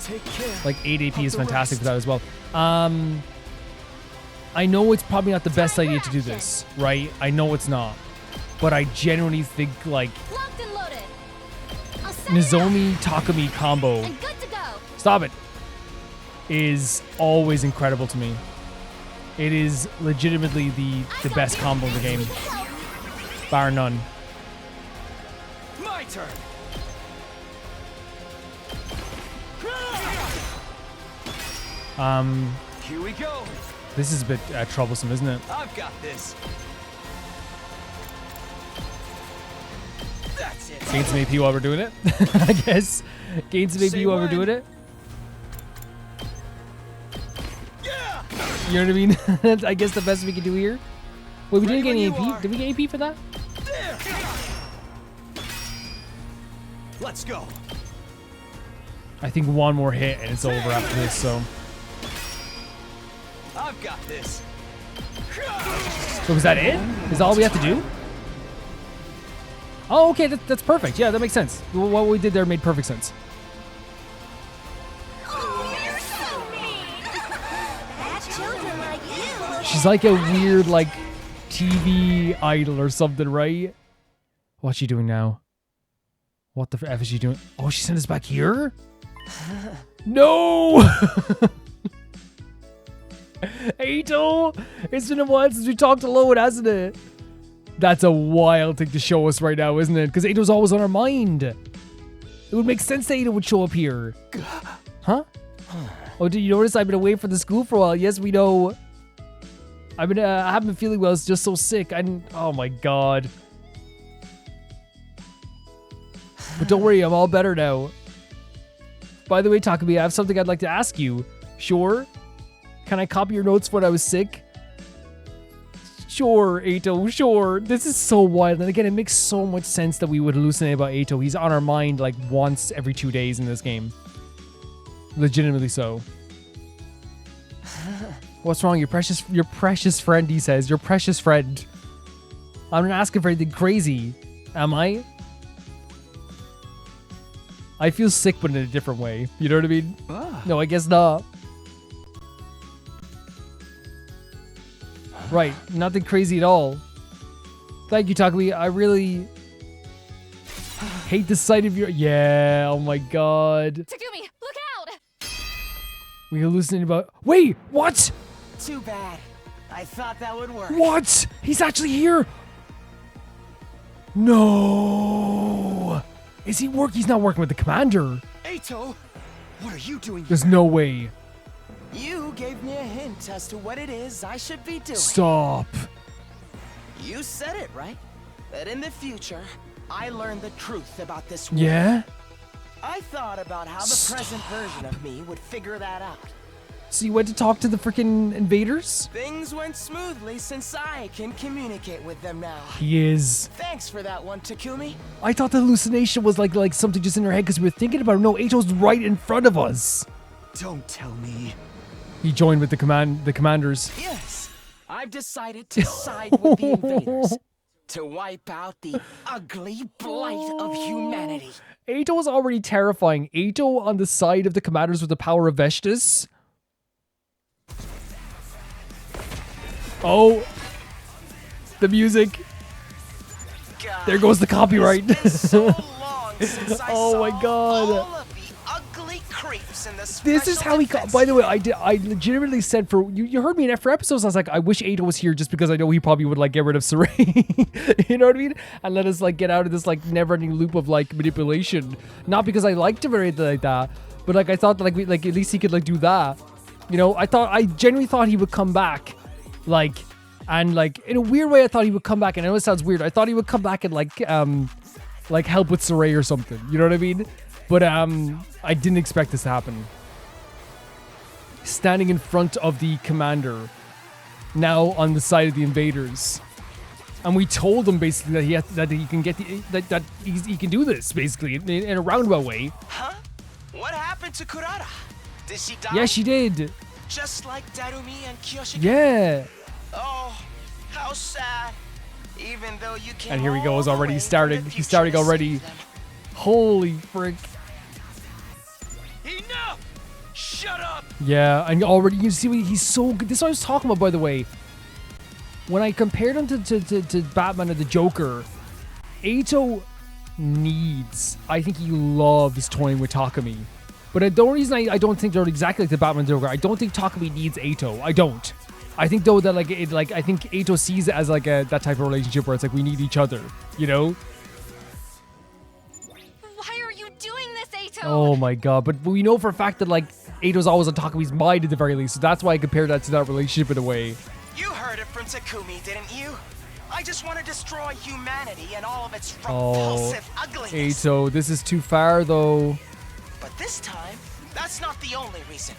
[SPEAKER 2] Take care.
[SPEAKER 1] Like 8 AP is fantastic for that as well. I know it's probably not the best idea to do this, right? I know it's not. But I genuinely think like
[SPEAKER 9] Locked and loaded. I'll set it
[SPEAKER 1] Nozomi Takumi combo,
[SPEAKER 9] up and good to go.
[SPEAKER 1] stop it, is always incredible to me. It is legitimately the best combo in the game. Bar none.
[SPEAKER 3] My turn. Here we go.
[SPEAKER 1] This is a bit troublesome, isn't it?
[SPEAKER 3] I've got this. That's it.
[SPEAKER 1] Gain some AP while we're doing it. I guess. Gain some AP
[SPEAKER 3] Say
[SPEAKER 1] while we're
[SPEAKER 3] when.
[SPEAKER 1] doing it.
[SPEAKER 3] Yeah.
[SPEAKER 1] You know what I mean? That's, I guess, the best we can do here. Wait, we didn't get
[SPEAKER 3] Right
[SPEAKER 1] any
[SPEAKER 3] where you
[SPEAKER 1] AP?
[SPEAKER 3] are.
[SPEAKER 1] Did we get AP for that?
[SPEAKER 3] There. Let's go.
[SPEAKER 1] I think one more hit and it's over after this, so.
[SPEAKER 3] I've got this.
[SPEAKER 1] So was that it? Is that all we have to do? Oh, okay, that's perfect. Yeah, that makes sense. What we did there made perfect sense.
[SPEAKER 5] Oh, you're so mean. Bad children like you.
[SPEAKER 1] She's like a weird, like, TV idol or something, right? What's she doing now? What the F is she doing? Oh, she sent us back here? No! Eito! It's been a while since we talked to Lowen, hasn't it? That's a wild thing to show us right now, isn't it? Because Eito's always on our mind. It would make sense that Eito would show up here. Huh? Oh, did you notice I've been away from the school for a while? Yes, we know. I haven't been feeling well. It's just so sick. Oh my god. But don't worry, I'm all better now. By the way, Takumi, I have something I'd like to ask you. Sure? Can I copy your notes when I was sick? Sure, Eito, sure. This is so wild. And again, it makes so much sense that we would hallucinate about Eito. He's on our mind like once every 2 days in this game. Legitimately so. What's wrong? Your precious friend, he says. Your precious friend. I'm not asking for anything crazy. Am I? I feel sick, but in a different way. You know what I mean? No, I guess not. Right, nothing crazy at all. Thank you, Takumi. I really hate the sight of your... Yeah, oh my god.
[SPEAKER 9] Takumi, look out!
[SPEAKER 1] We hallucinated about... Wait, what?
[SPEAKER 2] Too bad. I thought that would work.
[SPEAKER 1] What? He's actually here. No. Is he He's not working with the commander.
[SPEAKER 2] Eito, what are you doing here?
[SPEAKER 1] There's no way.
[SPEAKER 2] You
[SPEAKER 10] You gave me a hint as to what it is I should be doing.
[SPEAKER 1] Stop.
[SPEAKER 10] You said it, right? That in the future, I learned the truth about this war.
[SPEAKER 1] Yeah?
[SPEAKER 10] I thought about how the present version of me would figure that out.
[SPEAKER 1] So you went to talk to the freaking invaders?
[SPEAKER 10] Things went smoothly since I can communicate with them now.
[SPEAKER 1] He is.
[SPEAKER 10] Thanks for that one, Takumi.
[SPEAKER 1] I thought the hallucination was like something just in her head because we were thinking about it. No, Eito's right in front of us.
[SPEAKER 3] Don't tell me.
[SPEAKER 1] He joined with the commanders.
[SPEAKER 10] Yes, I've decided to side with the invaders. To wipe out the ugly blight of humanity.
[SPEAKER 1] Eito was already terrifying. Eito on the side of the commanders with the power of Vestus. Oh, the music.
[SPEAKER 10] God,
[SPEAKER 1] there goes the copyright.
[SPEAKER 10] It's been so long since I
[SPEAKER 1] oh my
[SPEAKER 10] saw
[SPEAKER 1] god.
[SPEAKER 10] all of the ugly creeps in the
[SPEAKER 1] This is how he got. By the way, I legitimately said for you heard me in for episodes. I was like, I wish Eito was here just because I know he probably would like get rid of Sirei. You know what I mean? And let us like get out of this like never-ending loop of like manipulation. Not because I liked him or anything like that, but like I thought that like at least he could like do that. You know, I genuinely thought he would come back. Like, and like in a weird way, I thought he would come back, and I know it sounds weird. I thought he would come back and like help with Sirei or something. You know what I mean? But I didn't expect this to happen. Standing in front of the commander, now on the side of the invaders, and we told him basically that he can get that he can do this basically in a roundabout way.
[SPEAKER 10] Huh? What happened to Kurata? Did she die?
[SPEAKER 1] Yeah, she did.
[SPEAKER 10] Just like Darumi and Kiyoshiki?
[SPEAKER 1] Yeah.
[SPEAKER 10] Oh, how sad. Even though you came
[SPEAKER 1] and here he goes already. He's starting already. Holy frick.
[SPEAKER 4] Enough! Shut up!
[SPEAKER 1] Yeah, and already you see he's so good. This is what I was talking about, by the way. When I compared him to Batman and the Joker, Eito I think he loves toying with Takumi. But the only reason I don't think they're exactly like the Batman and Joker, I don't think Takumi needs Eito. I don't. I think though that I think Eito sees it as like that type of relationship where it's like we need each other, you know?
[SPEAKER 6] Why are you doing this, Eito?
[SPEAKER 1] Oh my god, but we know for a fact that like Eito's always on Takumi's mind at the very least, so that's why I compared that to that relationship in a way.
[SPEAKER 10] You heard it from Takumi, didn't you? I just want to destroy humanity and all of its repulsive ugliness.
[SPEAKER 1] Eito, this is too far though.
[SPEAKER 10] But this time, that's not the only reason.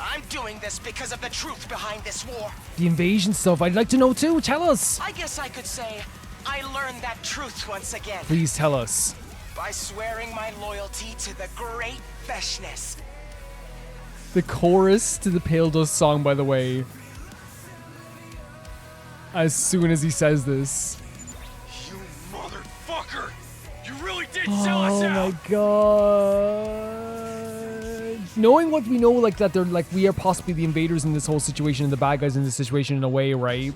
[SPEAKER 10] I'm doing this because of the truth behind this war.
[SPEAKER 1] The invasion stuff, I'd like to know too. Tell us.
[SPEAKER 10] I guess I could say I learned that truth once again.
[SPEAKER 1] Please tell us.
[SPEAKER 10] By swearing my loyalty to the great Veshness.
[SPEAKER 1] The chorus to the Pale Dust song, by the way. As soon as he says this.
[SPEAKER 8] You motherfucker! You really did sell us out!
[SPEAKER 1] Oh my god. Knowing what we know, like that they're like we are possibly the invaders in this whole situation and the bad guys in this situation in a way, right?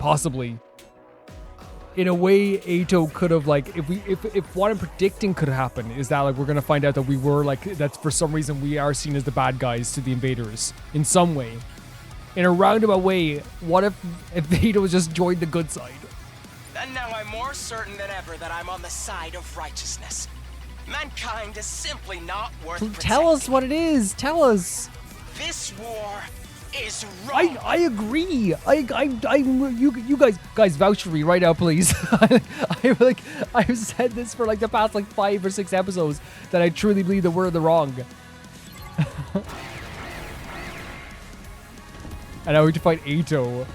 [SPEAKER 1] Possibly. In a way, Eito could have like if what I'm predicting could happen is that like we're gonna find out that we were like that's for some reason we are seen as the bad guys to the invaders in some way. In a roundabout way, what if Eito just joined the good side?
[SPEAKER 10] And now I'm more certain than ever that I'm on the side of righteousness. Mankind is simply not worth protecting.
[SPEAKER 1] Tell us what it is. Tell us.
[SPEAKER 10] This war is wrong.
[SPEAKER 1] I agree. You guys vouch for me right now, please. I've said this for like the past like 5 or 6 episodes that I truly believe that we're in the wrong. And now we have to fight Eito.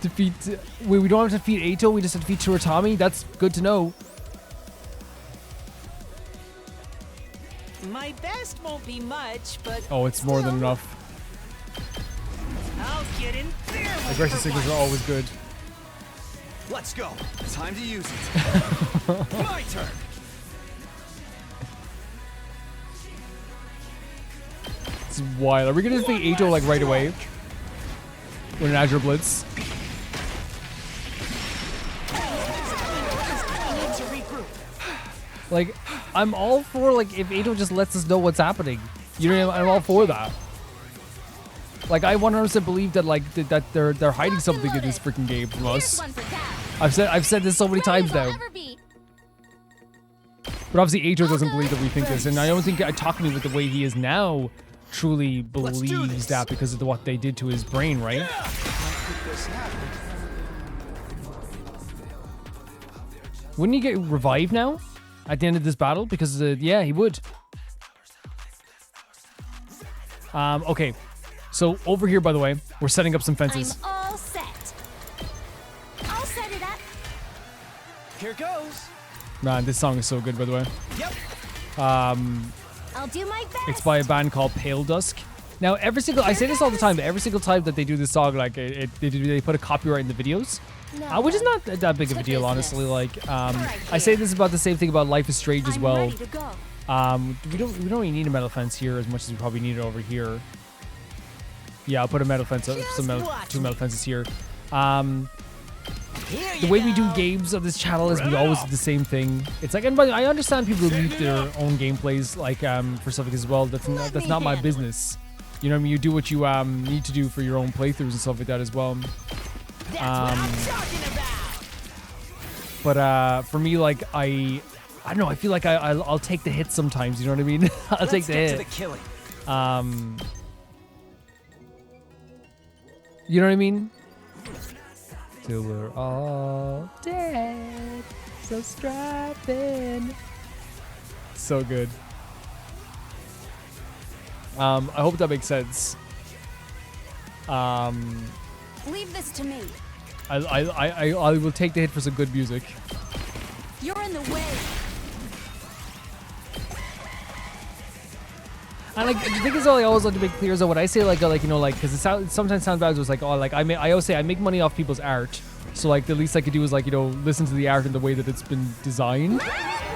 [SPEAKER 1] We don't have to defeat Eito, we just have to defeat Tsurutomi. That's good to know.
[SPEAKER 11] My best won't be much, but
[SPEAKER 1] oh, it's more than enough.
[SPEAKER 11] I'll get in there.
[SPEAKER 1] Aggressive signals are always good.
[SPEAKER 3] Let's go. Time to use it. My turn.
[SPEAKER 1] It's wild. Are we gonna defeat Eito like right away? With an Azure Blitz? Like, I'm all for like if Eito just lets us know what's happening. You know, I'm all for that. Like, I 100% believe that like that they're hiding something in this freaking game from us. I've said this so many times now. But obviously Eito doesn't believe that we think this, and I don't think talking with the way he is now truly believes that because of what they did to his brain, right? Wouldn't he get revived now at the end of this battle? Because yeah, he would. Okay, so over here, by the way, we're setting up some fences.
[SPEAKER 5] I'm all set. I'll set it up.
[SPEAKER 10] Here goes.
[SPEAKER 1] Man, this song is so good, by the way.
[SPEAKER 10] Yep.
[SPEAKER 5] I'll do my best.
[SPEAKER 1] It's by a band called Pale Dusk. Now, I say this all the time, but every single time that they do this song, like they put a copyright in the videos, which is not that big of a deal, honestly. Like, I say this about the same thing about Life is Strange as well. We don't really need a metal fence here as much as we probably need it over here. Yeah, I'll put a metal fence, two metal fences here. The way we do games on this channel is we always do the same thing. It's like, and by the way, I understand people who mute their own gameplays, like for stuff like this as well. That's not my business. You know what I mean? You do what you need to do for your own playthroughs and stuff like that as well. But for me, like I don't know. I feel like I'll take the hit sometimes. You know what I mean? I'll take the hit.
[SPEAKER 10] To the killing.
[SPEAKER 1] You know what I mean? Till we're all dead, so strapping. So good. I hope that makes sense.
[SPEAKER 9] Leave this to me.
[SPEAKER 1] I will take the hit for some good music.
[SPEAKER 9] You're in the way.
[SPEAKER 1] And like the thing is, all I always like to make clear is that when I say like you know, like, because it sometimes sounds bad, it's like, oh, like I always say I make money off people's art, so like the least I could do is like, you know, listen to the art in the way that it's been designed, and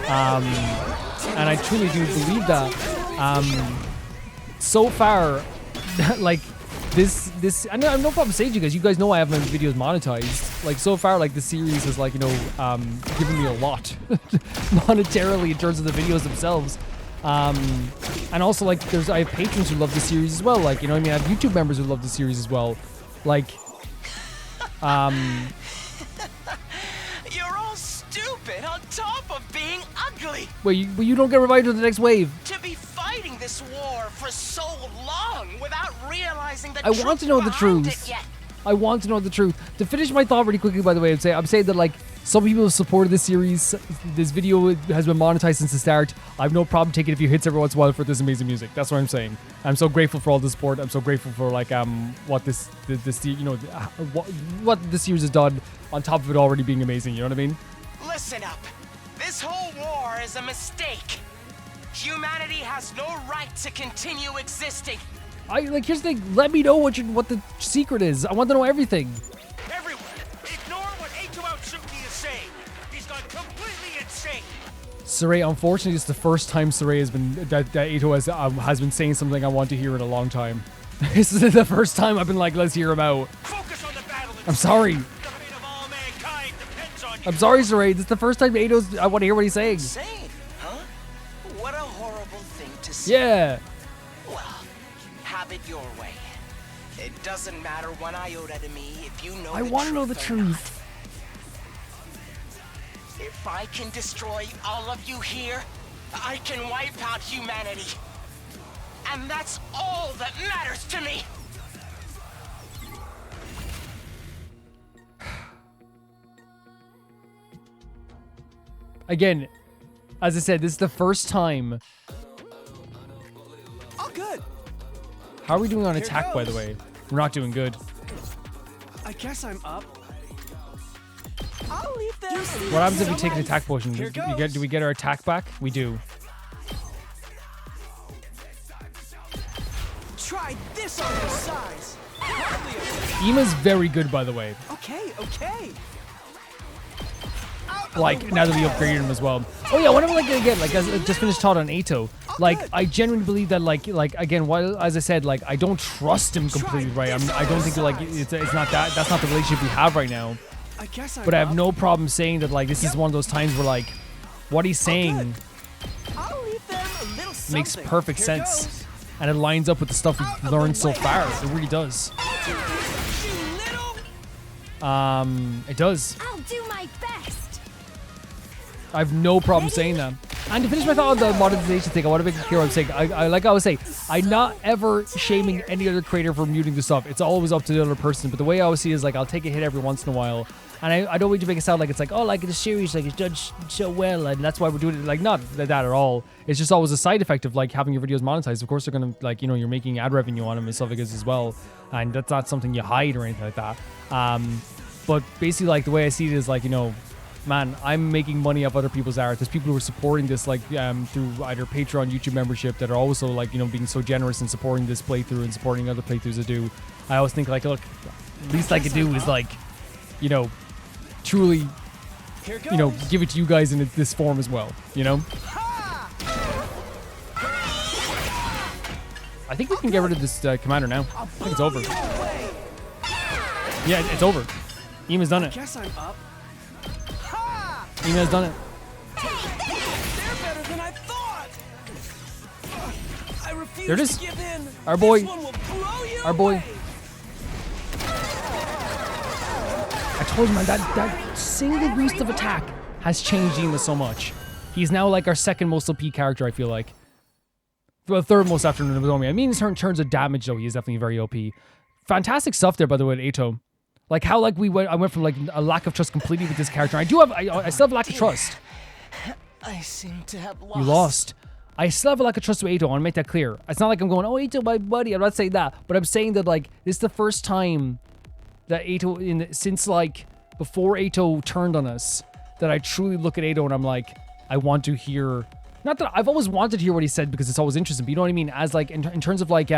[SPEAKER 1] I truly do believe that. So far, like this I have no problem saying to you guys. You guys know I have my videos monetized. Like so far, like the series has like, you know, given me a lot monetarily in terms of the videos themselves. And also, like, I have patrons who love the series as well. Like, you know what I mean? I have YouTube members who love the series as well. Like,
[SPEAKER 4] You're all stupid on top of being ugly.
[SPEAKER 1] Wait, you don't get revived to the next wave.
[SPEAKER 4] To be fighting this war for so long without realizing the
[SPEAKER 1] I want to know the truth. I want to know the truth. To finish my thought really quickly, by the way, I'm saying that, like, some people have supported this series. This video has been monetized since the start. I have no problem taking a few hits every once in a while for this amazing music. That's what I'm saying. I'm so grateful for all the support. I'm so grateful for like what this you know, what the series has done on top of it already being amazing. You know what I mean?
[SPEAKER 4] Listen up. This whole war is a mistake. Humanity has no right to continue existing.
[SPEAKER 1] Here's the thing. Let me know what the secret is. I want to know everything.
[SPEAKER 8] Everyone, ignore what Eito Outsuki is saying. He's gone completely insane.
[SPEAKER 1] Sirei, unfortunately, it's the first time Sirei has been that Eito has been saying something I want to hear in a long time. This is the first time I've been like, let's hear him out.
[SPEAKER 8] Focus on the battle.
[SPEAKER 1] I'm sorry.
[SPEAKER 8] The fate of all mankind depends on you.
[SPEAKER 1] I'm sorry, Sirei. This is the first time I want to hear what he's saying.
[SPEAKER 4] Insane, huh? What a horrible thing to say.
[SPEAKER 1] Yeah.
[SPEAKER 4] Well, have it your way. It doesn't matter one iota to me if you know.
[SPEAKER 1] I want to know the truth.
[SPEAKER 4] If I can destroy all of you here, I can wipe out humanity. And that's all that matters to me.
[SPEAKER 1] Again, as I said, this is the first time.
[SPEAKER 10] Oh, good.
[SPEAKER 1] How are we doing on
[SPEAKER 10] Here
[SPEAKER 1] attack, by the
[SPEAKER 10] goes.
[SPEAKER 1] way? We're not doing good.
[SPEAKER 10] I guess I'm up. I'll leave them.
[SPEAKER 1] What happens if we take an attack potion?
[SPEAKER 10] Here
[SPEAKER 1] Do we get our attack back? We do.
[SPEAKER 10] Try this on your size.
[SPEAKER 1] Ima's very good, by the way.
[SPEAKER 10] Okay.
[SPEAKER 1] Like, now that we upgraded him as well. Oh yeah, whenever, like, again, like, I just finished talking on Eito. Like, I genuinely believe that, like again, while, as I said, like, I don't trust him completely, right? I don't think, like, it's not that's not the relationship we have right now. But I have no problem saying that, like, this is one of those times where, like, what he's saying makes perfect sense. And it lines up with the stuff we've learned so far. It really does. It does.
[SPEAKER 5] I'll do my best.
[SPEAKER 1] I have no problem saying that. And to finish my thought on the monetization thing, I want to make it clear what I'm saying. I like I was saying, I'm not ever shaming any other creator for muting the stuff. It's always up to the other person. But the way I always see it is like, I'll take a hit every once in a while. And I don't mean to make it sound like it's like, oh, like the series, like it's done so well, and that's why we're doing it. Like, not that at all. It's just always a side effect of like having your videos monetized. Of course, they're gonna like, you know, you're making ad revenue on them and stuff like this as well, and that's not something you hide or anything like that. But basically, like the way I see it is like, you know, man, I'm making money off other people's art. There's people who are supporting this like through either Patreon, YouTube membership, that are also like, you know, being so generous and supporting this playthrough and supporting other playthroughs that do. I always think like, look, least I could do is like, you know, truly, you know, give it to you guys in this form as well, you know? I think we can get rid of this commander now. I think it's over. Yeah, it's over. Ima's done it.
[SPEAKER 10] Guess I'm up.
[SPEAKER 1] Ima's done it.
[SPEAKER 10] They're better than I thought. I refuse
[SPEAKER 1] There it is.
[SPEAKER 10] to give in.
[SPEAKER 1] Our boy.
[SPEAKER 10] This one will blow you
[SPEAKER 1] Our boy.
[SPEAKER 10] away.
[SPEAKER 1] I told you, man, that single boost of attack has changed Ima so much. He's now like our second most OP character, I feel like. Well, third most after Nozomi. I mean, in terms of damage, though, he is definitely very OP. Fantastic stuff there, by the way, at Eito. Like how like I went from like a lack of trust completely with this character. I still have a lack of trust.
[SPEAKER 10] I seem to have lost.
[SPEAKER 1] You lost. I still have a lack of trust with Eito. I want to make that clear. It's not like I'm going, oh, Eito, my buddy. I'm not saying that, but I'm saying that like this is the first time that Eito since like before Eito turned on us that I truly look at Eito and I'm like, I want to hear. Not that I've always wanted to hear what he said because it's always interesting, but you know what I mean? As like in terms of like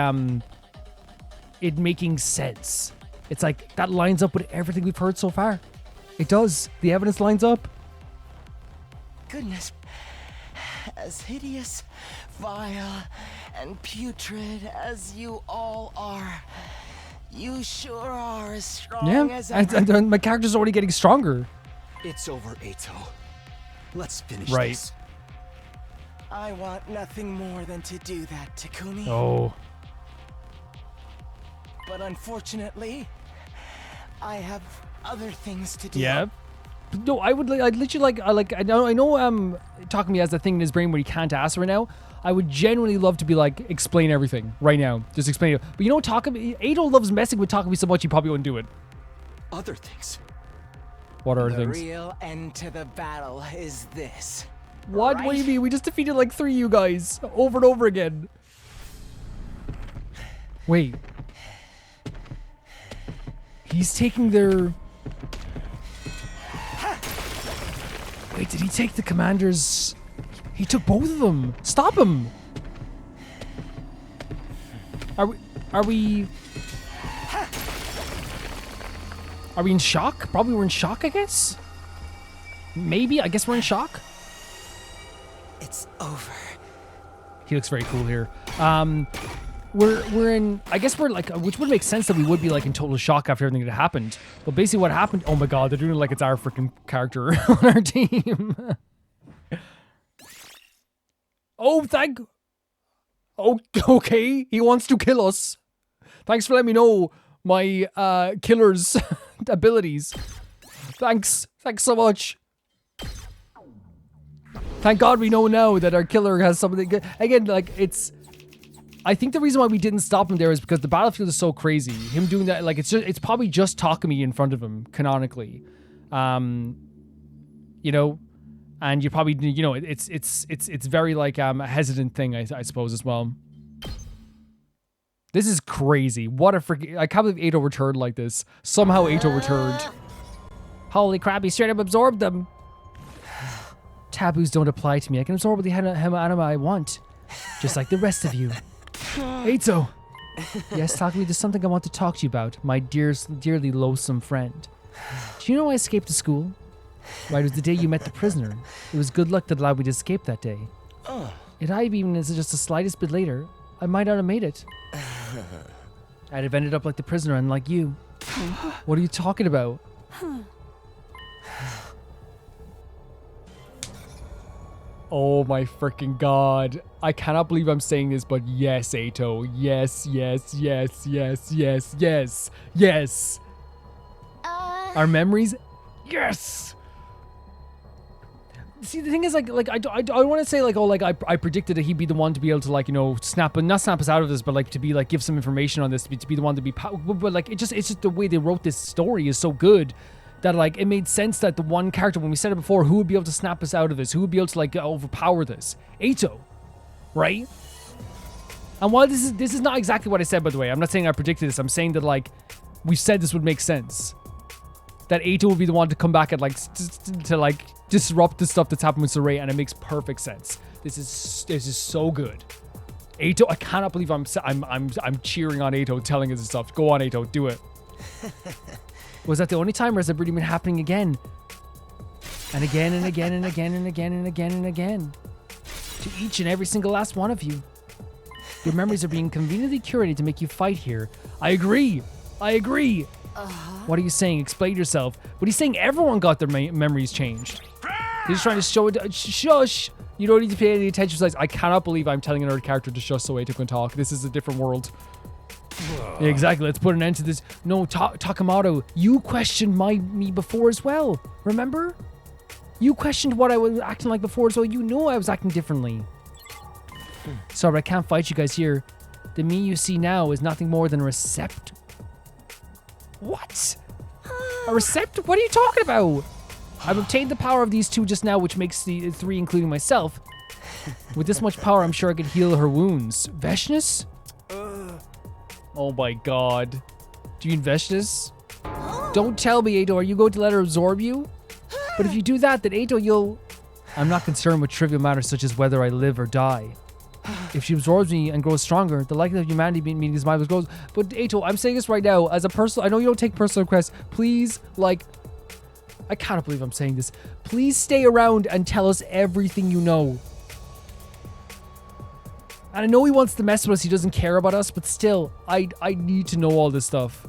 [SPEAKER 1] it making sense. It's like that lines up with everything we've heard so far. It does. The evidence lines up.
[SPEAKER 10] Goodness, as hideous, vile, and putrid as you all are, you sure are as strong as ever.
[SPEAKER 1] And my character's already getting stronger.
[SPEAKER 3] It's over, Eito. Let's finish
[SPEAKER 1] right.
[SPEAKER 3] this.
[SPEAKER 10] I want nothing more than to do that, Takumi.
[SPEAKER 1] Oh.
[SPEAKER 10] But unfortunately, I have other things to do.
[SPEAKER 1] Yeah. No, I'd literally I know Takumi has that thing in his brain where he can't ask right now. I would genuinely love to be like, explain everything right now. Just explain it. But you know, Eito loves messing with Takumi so much he probably wouldn't do it.
[SPEAKER 3] Other things.
[SPEAKER 1] What are things?
[SPEAKER 10] The real end to the battle is this.
[SPEAKER 1] What?
[SPEAKER 10] Right?
[SPEAKER 1] What do you mean? We just defeated like 3 of you guys over and over again. Wait. He's taking their... Wait, did he take the commanders? He took both of them. Stop him. Are we in shock? Probably we're in shock, I guess. Maybe. I guess we're in shock.
[SPEAKER 10] It's over.
[SPEAKER 1] He looks very cool here. We're in, I guess we're like, which would make sense that we would be like in total shock after everything that happened. But basically what happened, oh my god, they're doing it like it's our freaking character on our team. Oh, okay, he wants to kill us. Thanks for letting me know my killer's abilities. Thanks so much. Thank God we know now that our killer has something good. Again, like I think the reason why we didn't stop him there is because the battlefield is so crazy. Him doing that, like it's probably just Takumi in front of him canonically, you know, and you probably, you know, it's very like a hesitant thing, I suppose as well. This is crazy. What a freaking! I can't believe Eito returned like this. Somehow Eito returned. Holy crap! He straight up absorbed them. Taboos don't apply to me. I can absorb the anima I want, just like the rest of you. Eito! Yes, Takumi, there's something I want to talk to you about, my dearly loathsome friend. Do you know I escaped to school? Right, it was the day you met the prisoner. It was good luck that allowed me to escape that day. Had I been just the slightest bit later, I might not have made it. I'd have ended up like the prisoner and like you. What are you talking about? Oh my freaking god. I cannot believe I'm saying this, but yes, Eito. Yes, yes, yes, yes, yes, yes, yes. Our memories? Yes! See, the thing is, like I want to say, like, oh, like, I predicted that he'd be the one to be able to, like, you know, not snap us out of this, but, like, to be, like, give some information on this, to be the one to be, but, like, it's just the way they wrote this story is so good that, like, it made sense that the one character, when we said it before, who would be able to snap us out of this, who would be able to, like, overpower this? Eito, right? And while this is not exactly what I said, by the way, I'm not saying I predicted this, I'm saying that, like, we said this would make sense. That Eito would be the one to come back and, like, to like, disrupt the stuff that's happened with Sirei, and it makes perfect sense. This is so good. Eito, I cannot believe I'm cheering on Eito, telling us this stuff. Go on, Eito, do it. Was that the only time, or has it really been happening again? And again and again and again and again and again and again. To each and every single last one of you. Your memories are being conveniently curated to make you fight here. I agree. I agree. What are you saying? Explain yourself. But he's saying everyone got their memories changed. He's trying to show it. Shush. You don't need to pay any attention to this. I cannot believe I'm telling another character to shush so Eito can talk. This is a different world. Yeah, exactly. Let's put an end to this. No, Takamoto, you questioned me before as well. Remember? You questioned what I was acting like before, so you know I was acting differently. Sorry, but I can't fight you guys here. The me you see now is nothing more than a recept. What? A recept? What are you talking about? I've obtained the power of these two just now, which makes the three, including myself. With this much power, I'm sure I could heal her wounds. Veshness? Oh my god. Do you Veshness? Don't tell me, Eito. Are you going to let her absorb you? But if you do that, then Eito, you'll... I'm not concerned with trivial matters such as whether I live or die. If she absorbs me and grows stronger, the likelihood of humanity meeting his mind grows. But Eito, I'm saying this right now as a personal... I know you don't take personal requests. Please, like... I cannot believe I'm saying this. Please stay around and tell us everything you know. And I know he wants to mess with us. He doesn't care about us. But still, I need to know all this stuff.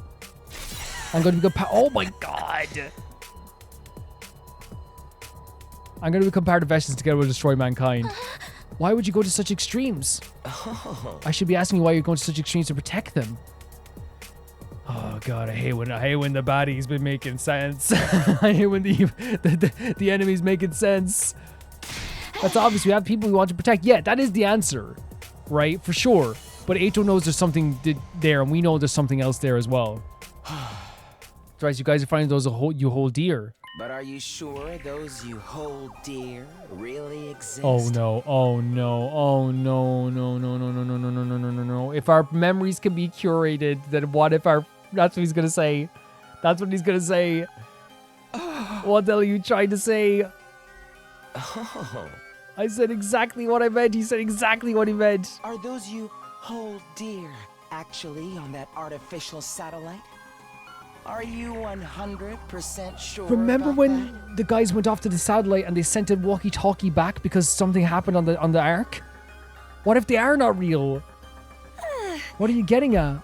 [SPEAKER 1] I'm going to become... Oh my god. I'm going to become part of Veshness together to destroy mankind. Why would you go to such extremes? I should be asking you why you're going to such extremes to protect them. Oh god, I hate when the body's been making sense. I hate when the enemy's making sense. That's obvious. We have people we want to protect. Yeah, that is the answer, right? For sure. But Eito knows there's something there, and we know there's something else there as well. Right, you guys are finding those you hold dear.
[SPEAKER 10] But are you sure those you hold dear really exist?
[SPEAKER 1] Oh no, oh no, oh no, no, no, no, no, no, no, no, no, no, no, no. If our memories can be curated, then what if our... That's what he's gonna say. That's what he's gonna say. What the hell are you trying to say? I said exactly what I meant. He said exactly what he meant.
[SPEAKER 10] Are those you hold dear actually on that artificial satellite? Are you 100% sure?
[SPEAKER 1] Remember when the guys went off to the satellite and they sent a walkie-talkie back because something happened on the Ark? What if they are not real? What are you getting at?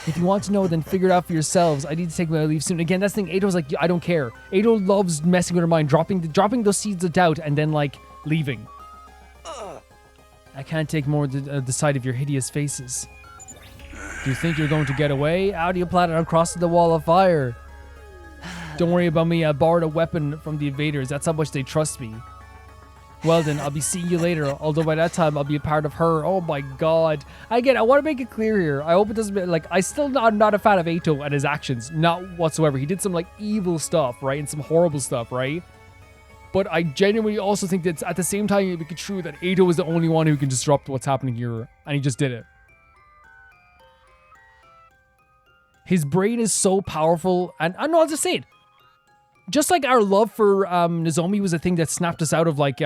[SPEAKER 1] If you want to know, then figure it out for yourselves. I need to take my leave soon. Again, that's the thing. Eito's like, I don't care. Eito loves messing with her mind, dropping those seeds of doubt, and then like leaving. I can't take more the sight of your hideous faces. Do you think you're going to get away? How do you plan on crossing the wall of fire? Don't worry about me. I borrowed a weapon from the invaders. That's how much they trust me. Well then, I'll be seeing you later. Although by that time, I'll be a part of her. Oh my god. Again, I want to make it clear here. I hope it doesn't... Like, I'm not a fan of Eito and his actions. Not whatsoever. He did some, like, evil stuff, right? And some horrible stuff, right? But I genuinely also think that at the same time, it would be true that Eito is the only one who can disrupt what's happening here. And he just did it. His brain is so powerful, and I know I'll just say it. Just like our love for Nozomi was a thing that snapped us out of like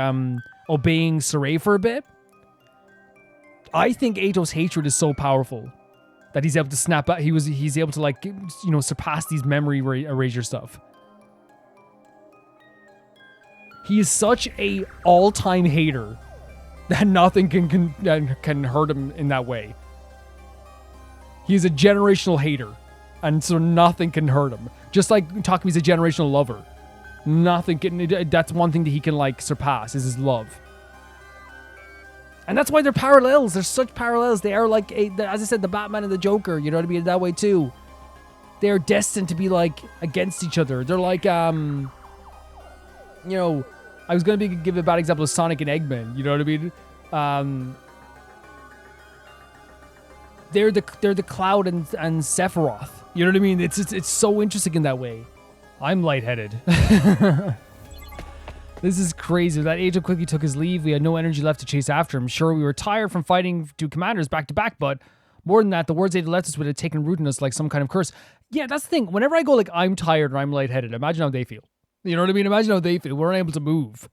[SPEAKER 1] obeying Sirei for a bit. I think Eito's hatred is so powerful that he's able to snap out. He's able to like surpass these memory erasure stuff. He is such a all-time hater that nothing can hurt him in that way. He is a generational hater. And so nothing can hurt him. Just like Takami's a generational lover. Nothing can... That's one thing that he can, like, surpass, is his love. And that's why they're parallels. They're such parallels. They are, like, as I said, the Batman and the Joker. You know what I mean? That way, too. They are destined to be, like, against each other. They're like, I was going to give a bad example of Sonic and Eggman. You know what I mean? They're the Cloud and Sephiroth. You know what I mean? It's so interesting in that way. I'm lightheaded. This is crazy. That Eito quickly took his leave. We had no energy left to chase after him. Sure, we were tired from fighting two commanders back to back, but more than that, the words Eito left us would have taken root in us like some kind of curse. Yeah, that's the thing. Whenever I go like, I'm tired or I'm lightheaded, imagine how they feel. You know what I mean? Imagine how they feel. We're unable to move.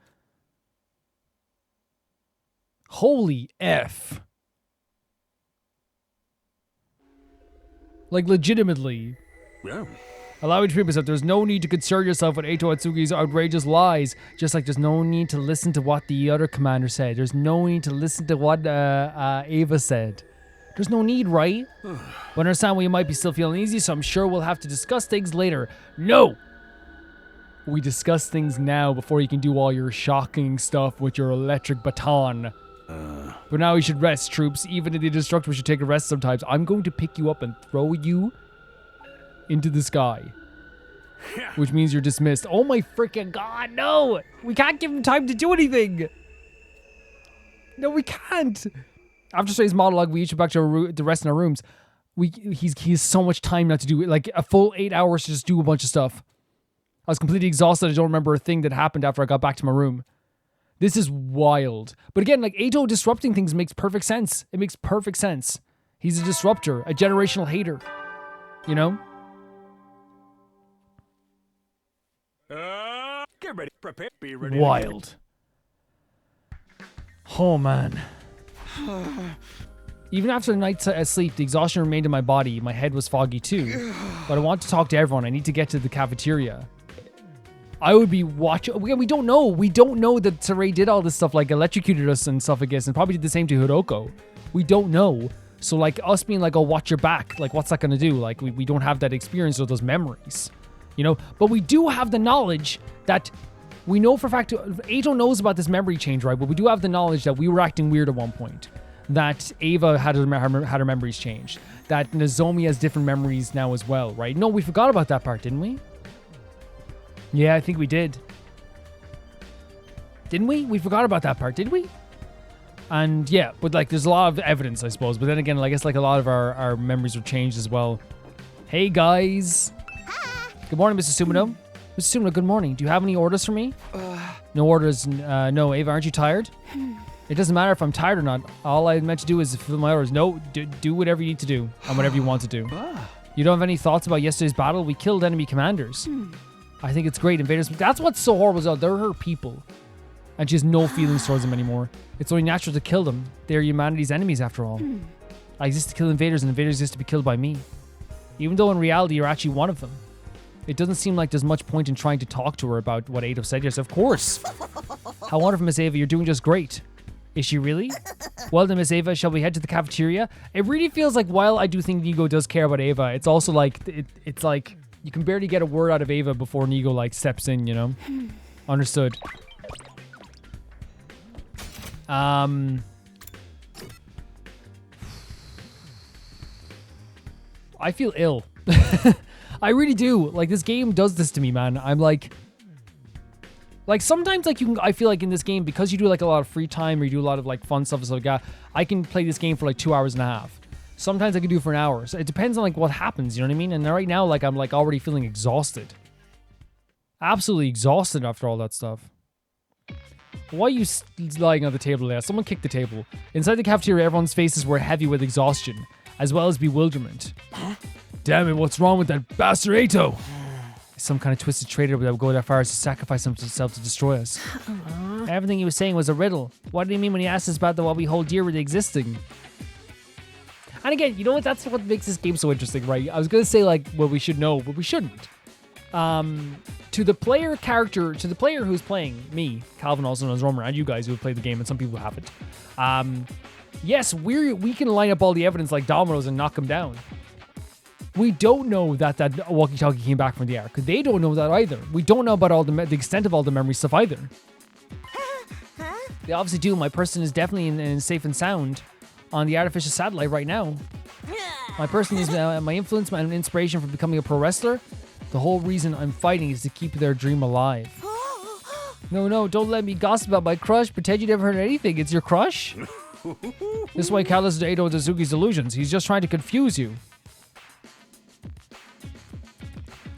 [SPEAKER 1] Holy F. Like, legitimately.
[SPEAKER 8] Yeah.
[SPEAKER 1] Allow me to repeat myself. There's no need to concern yourself with Eito Atsugi's outrageous lies. Just like there's no need to listen to what the other commander said. There's no need to listen to what Ava said. There's no need, right? But I understand why you might be still feeling easy, so I'm sure we'll have to discuss things later. No! We discuss things now before you can do all your shocking stuff with your electric baton. But now you should rest, troops. Even if the destructor should take a rest sometimes. I'm going to pick you up and throw you into the sky. Which means you're dismissed. Oh my freaking god, no! We can't give him time to do anything! No, we can't! After Sirei's monologue, we each went back to the rest in our rooms. He has so much time not to do it. Like, a full 8 hours to just do a bunch of stuff. I was completely exhausted. I don't remember a thing that happened after I got back to my room. This is wild. But again, like, Eito disrupting things makes perfect sense. It makes perfect sense. He's a disruptor, a generational hater. You know?
[SPEAKER 8] Get ready, prepare, be ready.
[SPEAKER 1] Wild. Oh, man. Even after a night's sleep, the exhaustion remained in my body. My head was foggy too. But I want to talk to everyone. I need to get to the cafeteria. I would be watching. We don't know. We don't know that Sirei did all this stuff, like electrocuted us and stuff, I guess, and probably did the same to Hiroko. We don't know. So, like, us being like, oh, watch your back. Like, what's that going to do? Like, we don't have that experience or those memories. You know? But we do have the knowledge that we know for a fact. Eito knows about this memory change, right? But we do have the knowledge that we were acting weird at one point. That Ava had her memories changed. That Nozomi has different memories now as well, right? No, we forgot about that part, didn't we? Yeah, I think we did. Didn't we? We forgot about that part, did we? And yeah, but like there's a lot of evidence, I suppose. But then again, I guess like a lot of our memories were changed as well. Hey, guys. Good morning, Mr. Sumino. Mr. Sumino, good morning. Do you have any orders for me? No orders. No, Ava, aren't you tired? It doesn't matter if I'm tired or not. All I meant to do is fulfill my orders. No, do whatever you need to do and whatever you want to do. You don't have any thoughts about yesterday's battle? We killed enemy commanders. I think it's great. Invaders. That's what's so horrible. Though. They're her people. And she has no feelings towards them anymore. It's only natural to kill them. They're humanity's enemies after all. I exist to kill invaders and invaders exist to be killed by me. Even though in reality you're actually one of them. It doesn't seem like there's much point in trying to talk to her about what Eito said. Yes, of course. How wonderful, Miss Ava. You're doing just great. Is she really? Well then, Miss Ava, shall we head to the cafeteria? It really feels like while I do think Nigo does care about Ava, it's also like, it's like you can barely get a word out of Ava before Nigo like steps in, you know? Understood. I feel ill. I really do. Like this game does this to me, man. I'm like sometimes like I feel like in this game, because you do like a lot of free time or you do a lot of like fun stuff and stuff like that, I can play this game for like 2 hours and a half. Sometimes I can do it for an hour. So it depends on like what happens, you know what I mean? And right now, like I'm like already feeling exhausted. Absolutely exhausted after all that stuff. Why are you lying on the table there? Someone kicked the table. Inside the cafeteria, everyone's faces were heavy with exhaustion, as well as bewilderment. Damn it, what's wrong with that bastard Eito? Some kind of twisted traitor that would go that far as to sacrifice himself to destroy us. Everything he was saying was a riddle. What did he mean when he asked us about what we hold dear with existing? And again, you know what? That's what makes this game so interesting, right? I was going to say, like, well, we should know, but we shouldn't. To the player who's playing, me, Calvin, also known as Romer, and you guys who have played the game, and some people haven't. Yes, we can line up all the evidence like dominoes and knock them down. We don't know that walkie-talkie came back from the Ark. They don't know that either. We don't know about all the extent of all the memory stuff either. They obviously do. My person is definitely in safe and sound on the artificial satellite right now. My person is my influence, my inspiration for becoming a pro wrestler. The whole reason I'm fighting is to keep their dream alive. No, don't let me gossip about my crush. Pretend you never heard anything. It's your crush? This is why you can't listen to Eito and Suzuki's delusions. He's just trying to confuse you.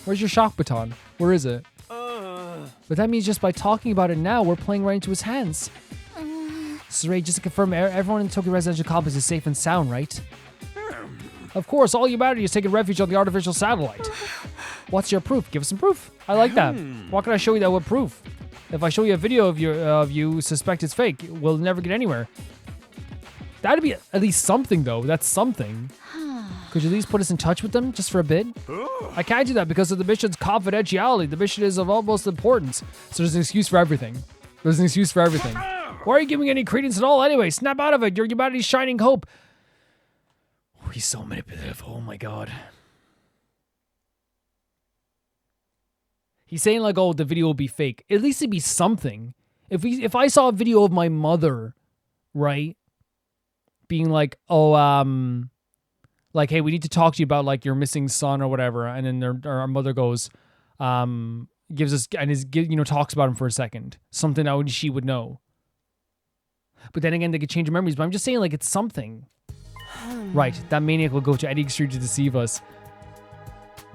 [SPEAKER 1] Where's your shock baton? Where is it? But that means just by talking about it now, we're playing right into his hands. Sirei, just to confirm, everyone in the Tokyo residential complex is safe and sound, right? Of course, all humanity is taking refuge on the artificial satellite. What's your proof? Give us some proof. I like that. Why can I show you that with proof? If I show you a video of you suspect it's fake, we'll never get anywhere. That'd be at least something, though. That's something. Could you at least put us in touch with them just for a bit? I can't do that because of the mission's confidentiality. The mission is of utmost importance. So there's an excuse for everything. There's an excuse for everything. Why are you giving any credence at all anyway? Snap out of it. You're humanity's shining hope. Oh, he's so manipulative. Oh my god. He's saying like, oh, the video will be fake. At least it'd be something. If I saw a video of my mother, right, being like, oh, like, hey, we need to talk to you about like your missing son or whatever, and then our mother goes, gives us and talks about him for a second, something that she would know. But then again, they could change their memories. But I'm just saying, like, it's something. Right, that maniac will go to any extreme to deceive us.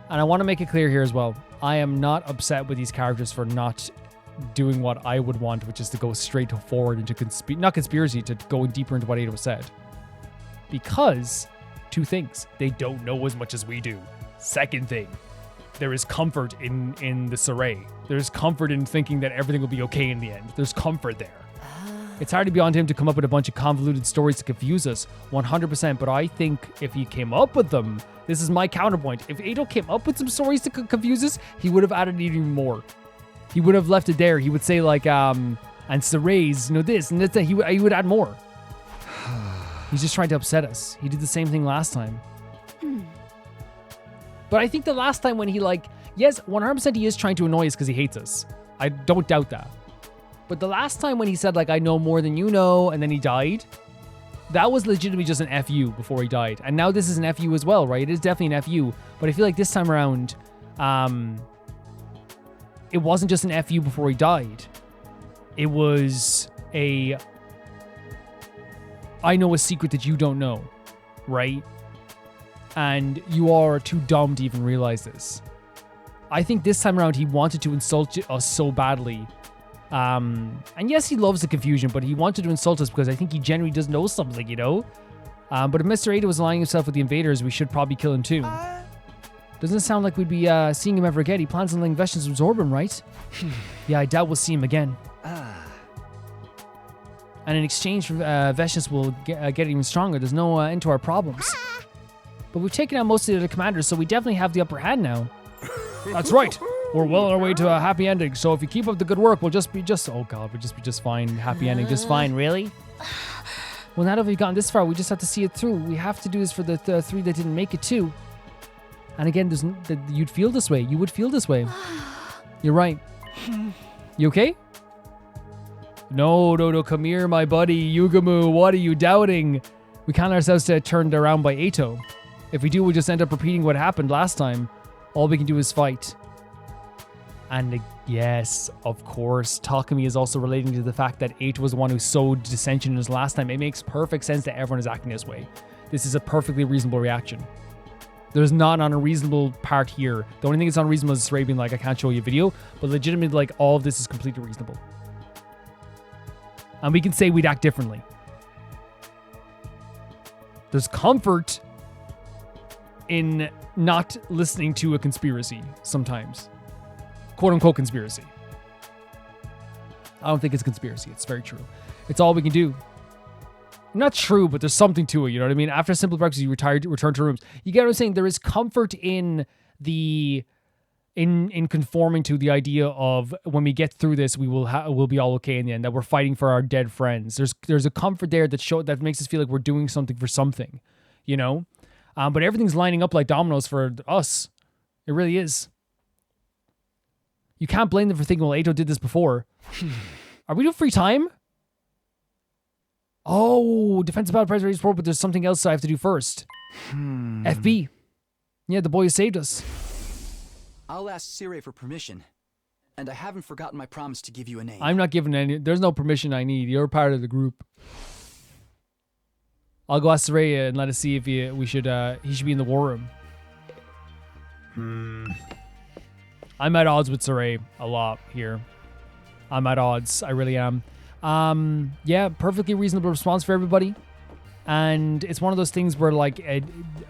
[SPEAKER 1] And I want to make it clear here as well. I am not upset with these characters for not doing what I would want, which is to go straight forward into not conspiracy, to going deeper into what Eito said. Because, two things. They don't know as much as we do. Second thing, there is comfort in the Sirei. There's comfort in thinking that everything will be okay in the end. There's comfort there. It's hard to be on him to come up with a bunch of convoluted stories to confuse us, 100%, but I think if he came up with them, this is my counterpoint. If Eito came up with some stories to confuse us, he would have added even more. He would have left it there. He would say like, and Sirei's, this and that. He would add more. He's just trying to upset us. He did the same thing last time. But I think the last time when he yes, 100% he is trying to annoy us because he hates us. I don't doubt that. But the last time when he said I know more than you know, and then he died, that was legitimately just an FU before he died. And now this is an FU as well, right? It is definitely an FU. But I feel like this time around, it wasn't just an FU before he died. It was I know a secret that you don't know, right? And you are too dumb to even realize this. I think this time around he wanted to insult us so badly. And yes, he loves the confusion, but he wanted to insult us because I think he genuinely does know something, But if Mr. Eito was aligning himself with the invaders, we should probably kill him too. Doesn't sound like we'd be seeing him ever again. He plans on letting Vestius absorb him, right? Yeah, I doubt we'll see him again. And in exchange for Vestius will get even stronger. There's no end to our problems. But we've taken out most of the other commanders, so we definitely have the upper hand now. That's right. We're well on our way to a happy ending, so if you keep up the good work, we'll just be just fine. Happy ending, just fine, really? Well, now that we've gotten this far, we just have to see it through. We have to do this for the three that didn't make it too. And again, you'd feel this way. You would feel this way. You're right. You okay? No, come here, my buddy. Yugamu, what are you doubting? We count ourselves to turned around by Eito. If we do, we'll just end up repeating what happened last time. All we can do is fight. And yes, of course, Takumi is also relating to the fact that Eito was the one who sowed dissension in his last time. It makes perfect sense that everyone is acting this way. This is a perfectly reasonable reaction. There's not an unreasonable part here. The only thing that's unreasonable is Sirei being like, I can't show you a video, but legitimately, all of this is completely reasonable. And we can say we'd act differently. There's comfort in not listening to a conspiracy sometimes. Quote-unquote conspiracy. I don't think it's a conspiracy. It's very true. It's all we can do. Not true, but there's something to it. You know what I mean? After a simple breakfast, you return to rooms. You get what I'm saying? There is comfort in in conforming to the idea of when we get through this, we'll be all okay in the end. That we're fighting for our dead friends. There's a comfort there that makes us feel like we're doing something for something, But everything's lining up like dominoes for us. It really is. You can't blame them for thinking, well, Eito did this before. Are we doing free time? Oh, defensive battle prize ready support, but there's something else I have to do first. FB. Yeah, the boy who saved us.
[SPEAKER 3] I'll ask Sirei for permission. And I haven't forgotten my promise to give you a name.
[SPEAKER 1] I'm not giving any. There's no permission I need. You're part of the group. I'll go ask Sirei and let us see if he should be in the war room. I'm at odds with Sirei a lot here. I'm at odds. I really am. Yeah, perfectly reasonable response for everybody. And it's one of those things where like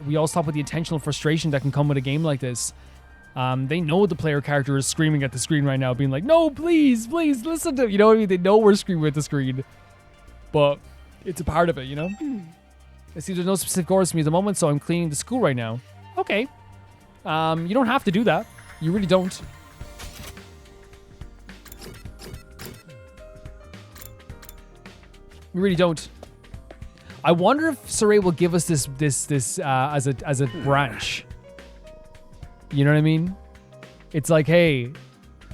[SPEAKER 1] we all stop with the intentional frustration that can come with a game like this. They know the player character is screaming at the screen right now, being like, no, please, please, listen to, you know what I mean? They know we're screaming at the screen, but it's a part of it, you know? I see there's no specific orders for me at the moment, so I'm cleaning the school right now. Okay. You don't have to do that. You really don't. You really don't. I wonder if Sirei will give us this as a branch. You know what I mean? It's like, hey,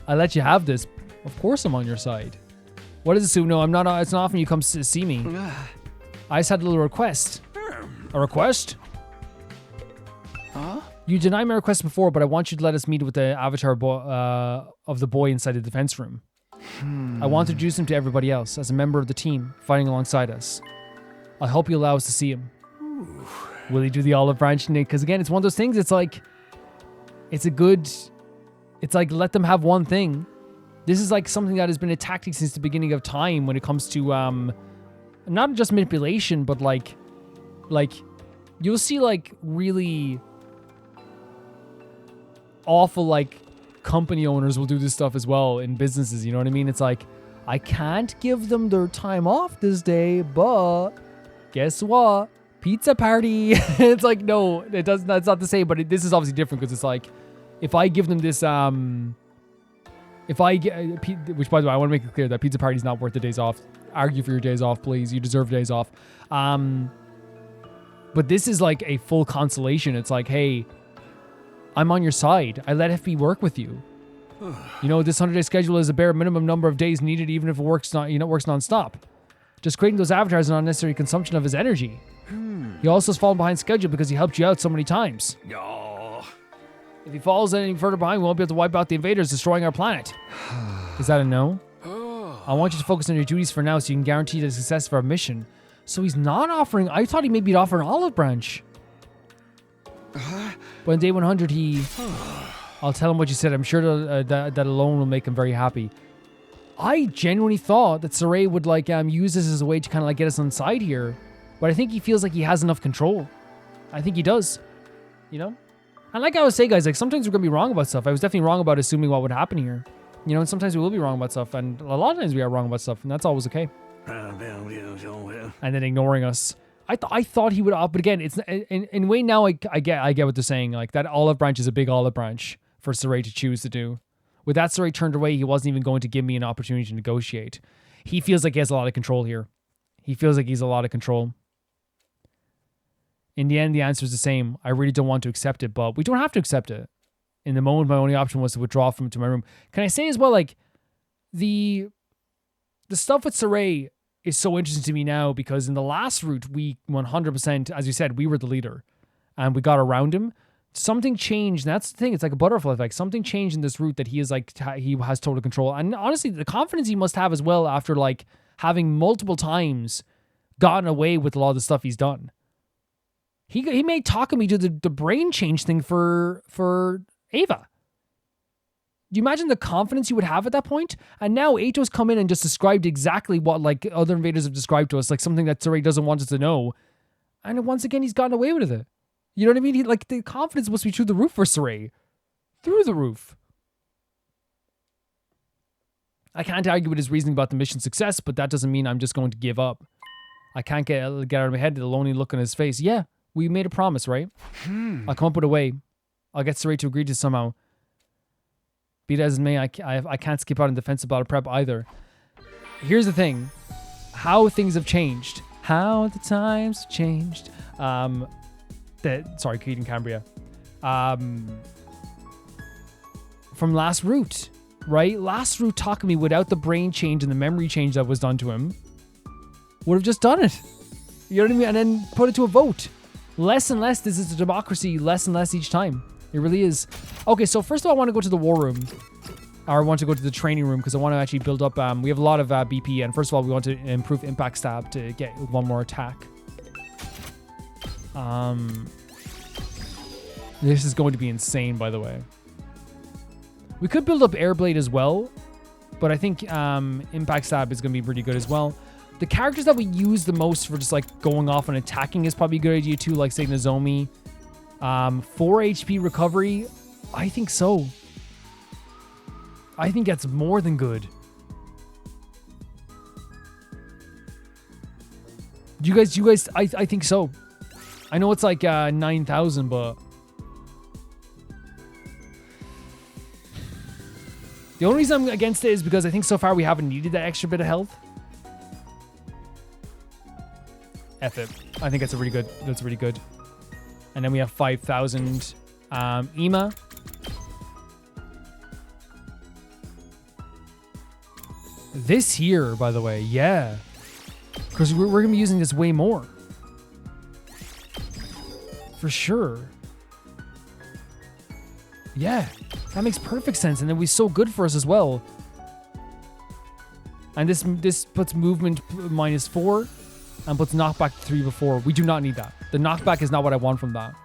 [SPEAKER 1] I let you have this. Of course I'm on your side. What is it, Sue? No, I'm not. It's not often you come to see me. I just had a little request. A request?
[SPEAKER 3] Huh?
[SPEAKER 1] You denied my request before, but I want you to let us meet with the avatar of the boy inside the defense room. I want to introduce him to everybody else as a member of the team fighting alongside us. I hope you allow us to see him. Ooh. Will he do the olive branch, Nick? Because again, it's one of those things. It's like, it's like let them have one thing. This is like something that has been a tactic since the beginning of time when it comes to not just manipulation, but like you'll see like really awful like company owners will do this stuff as well in businesses. You know what I mean? It's like, I can't give them their time off this day, but guess what? Pizza party. It's like, no, it doesn't. That's not the same. But this is obviously different because it's like, if I give them this, if I get, which by the way, I want to make it clear that pizza party is not worth the days off. Argue for your days off, please. You deserve days off. But this is like a full consolation. It's like, hey, I'm on your side. I let FB work with you. You know, this 100-day schedule is a bare minimum number of days needed, even if it works works nonstop. Just creating those avatars is an unnecessary consumption of his energy. He also has fallen behind schedule because he helped you out so many times. If he falls any further behind, we won't be able to wipe out the invaders, destroying our planet. Is that a no? I want you to focus on your duties for now so you can guarantee the success of our mission. So he's not offering... I thought he maybe offer an olive branch. But on day 100, I'll tell him what you said. I'm sure that alone will make him very happy. I genuinely thought that Sirei would like use this as a way to kind of like get us on side here. But I think he feels like he has enough control. I think he does. You know? And like I always say, guys, like sometimes we're going to be wrong about stuff. I was definitely wrong about assuming what would happen here. You know, and sometimes we will be wrong about stuff. And a lot of times we are wrong about stuff. And that's always okay. And then ignoring us. I thought he would opt, but again, it's in a way now I get what they're saying. Like that olive branch is a big olive branch for Sirei to choose to do. With that Sirei turned away, he wasn't even going to give me an opportunity to negotiate. He feels like he has a lot of control here. He feels like he's a lot of control. In the end, the answer is the same. I really don't want to accept it, but we don't have to accept it. In the moment, my only option was to withdraw from to my room. Can I say as well, like the stuff with Sirei is so interesting to me now because in the last route, we 100%, as you said, we were the leader and we got around him. Something changed. And that's the thing. It's like a butterfly effect. Something changed in this route that he is like, he has total control. And honestly, the confidence he must have as well after like having multiple times gotten away with a lot of the stuff he's done. He made Takumi do the brain change thing for Ava. Do you imagine the confidence you would have at that point? And now Eito's come in and just described exactly what like other invaders have described to us, like something that Sirei doesn't want us to know. And once again, he's gotten away with it. You know what I mean? Like the confidence must be through the roof for Sirei. Through the roof. I can't argue with his reasoning about the mission success, but that doesn't mean I'm just going to give up. I can't get out of my head the lonely look on his face. Yeah, we made a promise, right? I'll come up with a way. I'll get Sirei to agree to somehow. Be it as it may, I can't skip out on defensive battle prep either. Here's the thing. How things have changed. How the times have changed. Sorry, Keaton Cambria. From last route, right? Last route Takumi, without the brain change and the memory change that was done to him, would have just done it. You know what I mean? And then put it to a vote. Less and less, this is a democracy, less and less each time. It really is. Okay, so first of all, I want to go to the war room. Or I want to go to the training room because I want to actually build up. We have a lot of BP, and first of all, we want to improve impact stab to get one more attack. This is going to be insane, by the way. We could build up Airblade as well, but I think impact stab is going to be pretty good as well. The characters that we use the most for just like going off and attacking is probably a good idea too, like say Nozomi. 4 HP recovery, I think so. I think that's more than good. You guys, I think so. I know it's like 9,000, but the only reason I'm against it is because I think so far we haven't needed that extra bit of health. F it. I think that's really good. And then we have 5,000 Ema. This here, by the way, yeah. Because we're going to be using this way more. For sure. Yeah, that makes perfect sense. And it'll be so good for us as well. And this puts movement -4 and puts knockback 3 before. We do not need that. The knockback is not what I want from that.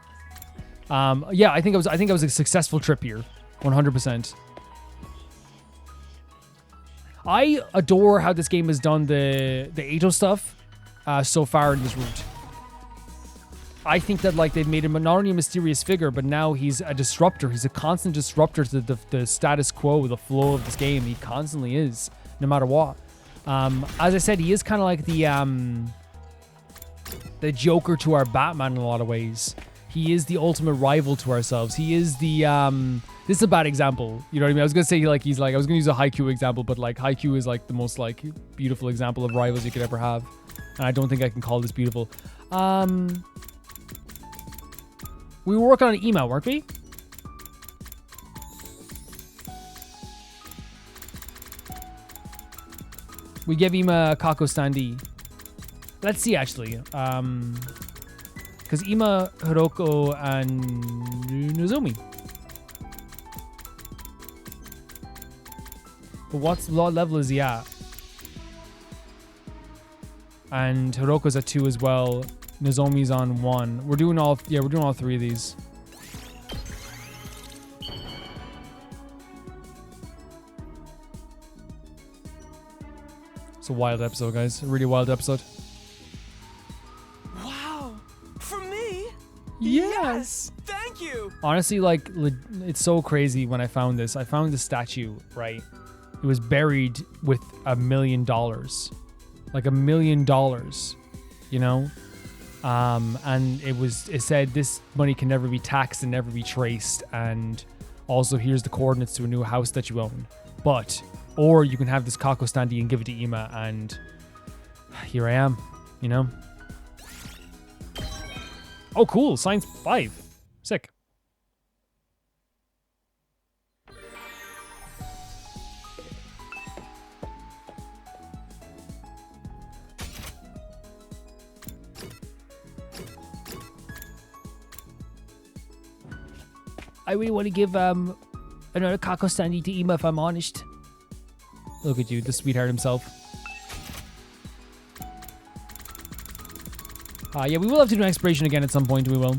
[SPEAKER 1] Yeah, I think it was a successful trip here. 100%. I adore how this game has done the Eito stuff so far in this route. I think that like they've made him not only a mysterious figure, but now he's a disruptor. He's a constant disruptor to the status quo, the flow of this game. He constantly is, no matter what. As I said, he is kind of like the Joker to our Batman in a lot of ways. He is the ultimate rival to ourselves. He is the this is a bad example. You know what I mean? I was gonna say I was gonna use a Haikyuu example, but like Haikyuu is like the most like beautiful example of rivals you could ever have. And I don't think I can call this beautiful. We were working on an email, weren't we? We gave him a Kako Standi. Let's see, actually. Because Ima, Hiroko, and Nozomi. But what level is he at? And Hiroko's at 2 as well. Nozomi's on 1. We're doing all 3 of these. It's a wild episode, guys. A really wild episode.
[SPEAKER 10] Wow! For me?
[SPEAKER 1] Yes!
[SPEAKER 10] Thank you!
[SPEAKER 1] Honestly, like, it's so crazy when I found this. I found the statue, right? It was buried with $1 million. Like $1 million, you know? And it said this money can never be taxed and never be traced. And also here's the coordinates to a new house that you own. Or you can have this Kako Standi and give it to Ima, and here I am, you know? Oh, cool. Science 5. Sick. I really want to give another Kako Standi to Ima, if I'm honest. Look at you, the sweetheart himself. Yeah, we will have to do an exploration again at some point, we will.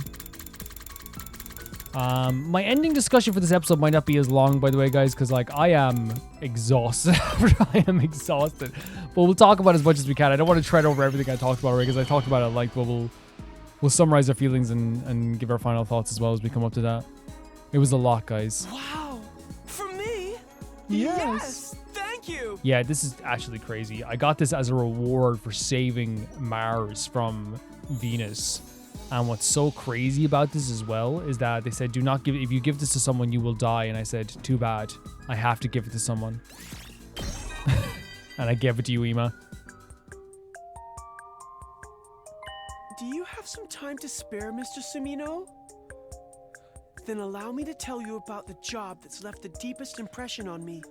[SPEAKER 1] My ending discussion for this episode might not be as long, by the way, guys, because, like, I am exhausted. I am exhausted. But we'll talk about as much as we can. I don't want to tread over everything I talked about already, because I talked about it, like, but we'll summarize our feelings and give our final thoughts as well as we come up to that. It was a lot, guys.
[SPEAKER 10] Wow! For me?
[SPEAKER 1] Yes!
[SPEAKER 10] Thank you!
[SPEAKER 1] Yeah, this is actually crazy. I got this as a reward for saving Mars from Venus. And what's so crazy about this as well is that they said, do not give it. If you give this to someone, you will die. And I said, too bad. I have to give it to someone. And I gave it to you, Ima.
[SPEAKER 10] Do you have some time to spare, Mr. Sumino? Then allow me to tell you about the job that's left the deepest impression on me.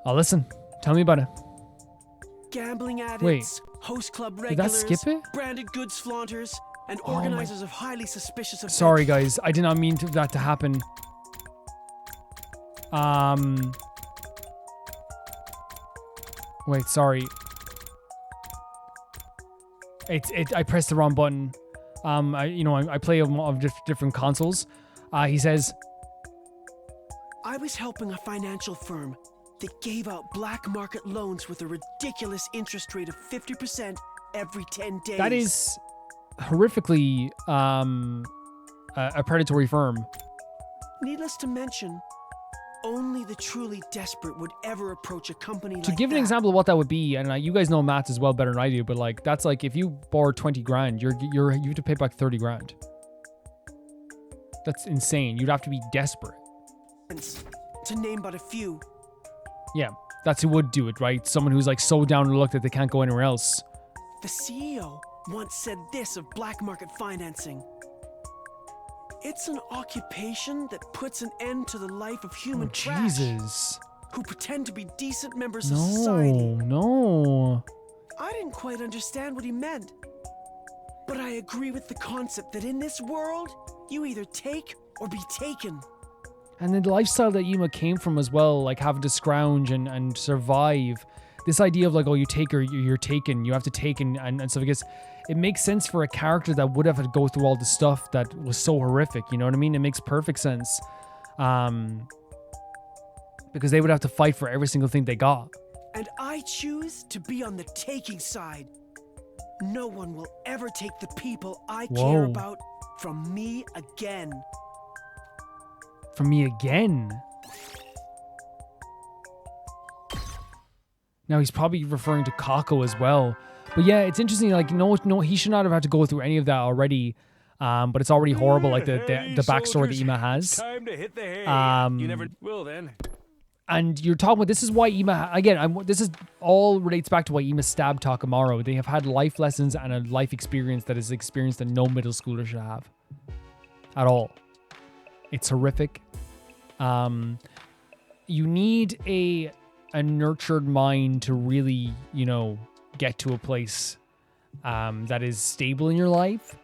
[SPEAKER 1] I'll listen. Tell me about it.
[SPEAKER 10] Gambling addicts, host club regulars,
[SPEAKER 1] did that skip it?
[SPEAKER 10] branded goods flaunters, and organizers of highly suspicious events.
[SPEAKER 1] Sorry, guys. I did not mean that to happen. Wait, sorry. I pressed the wrong button. I play on different consoles. He says,
[SPEAKER 10] I was helping a financial firm that gave out black market loans with a ridiculous interest rate of 50% every 10 days.
[SPEAKER 1] that is horrifically a predatory firm.
[SPEAKER 10] Needless to mention, only the truly desperate would ever approach a company like that.
[SPEAKER 1] To give an example of what that would be, and you guys know maths as well better than I do, but like that's like if you borrow 20 grand, you have to pay back 30 grand. That's insane. You'd have to be desperate.
[SPEAKER 10] To name but a few.
[SPEAKER 1] Yeah, that's who would do it, right? Someone who's like so down on the luck that they can't go anywhere else.
[SPEAKER 10] The CEO once said this of black market financing. It's an occupation that puts an end to the life of human trash
[SPEAKER 1] Jesus.
[SPEAKER 10] who pretend to be decent members of society.
[SPEAKER 1] No.
[SPEAKER 10] I didn't quite understand what he meant. But I agree with the concept that in this world, you either take or be taken.
[SPEAKER 1] And the lifestyle that Yuma came from as well, like having to scrounge and survive. This idea of like, oh, you take or you're taken, you have to take and stuff. I guess it makes sense for a character that would have to go through all the stuff that was so horrific. You know what I mean? It makes perfect sense. Because they would have to fight for every single thing they got.
[SPEAKER 10] And I choose to be on the taking side. No one will ever take the people I care about from me again.
[SPEAKER 1] From me again? Now he's probably referring to Kako as well. But yeah, it's interesting. Like, no, he should not have had to go through any of that already. But it's already horrible, like the backstory that Ima has.
[SPEAKER 8] Time to hit the hay. You never will then.
[SPEAKER 1] And you're talking about, this is why Ima, again, this is all relates back to why Ima stabbed Takamaru. They have had life lessons and a life experience that is experience that no middle schooler should have. At all. It's horrific. You need a nurtured mind to really, get to a place that is stable in your life.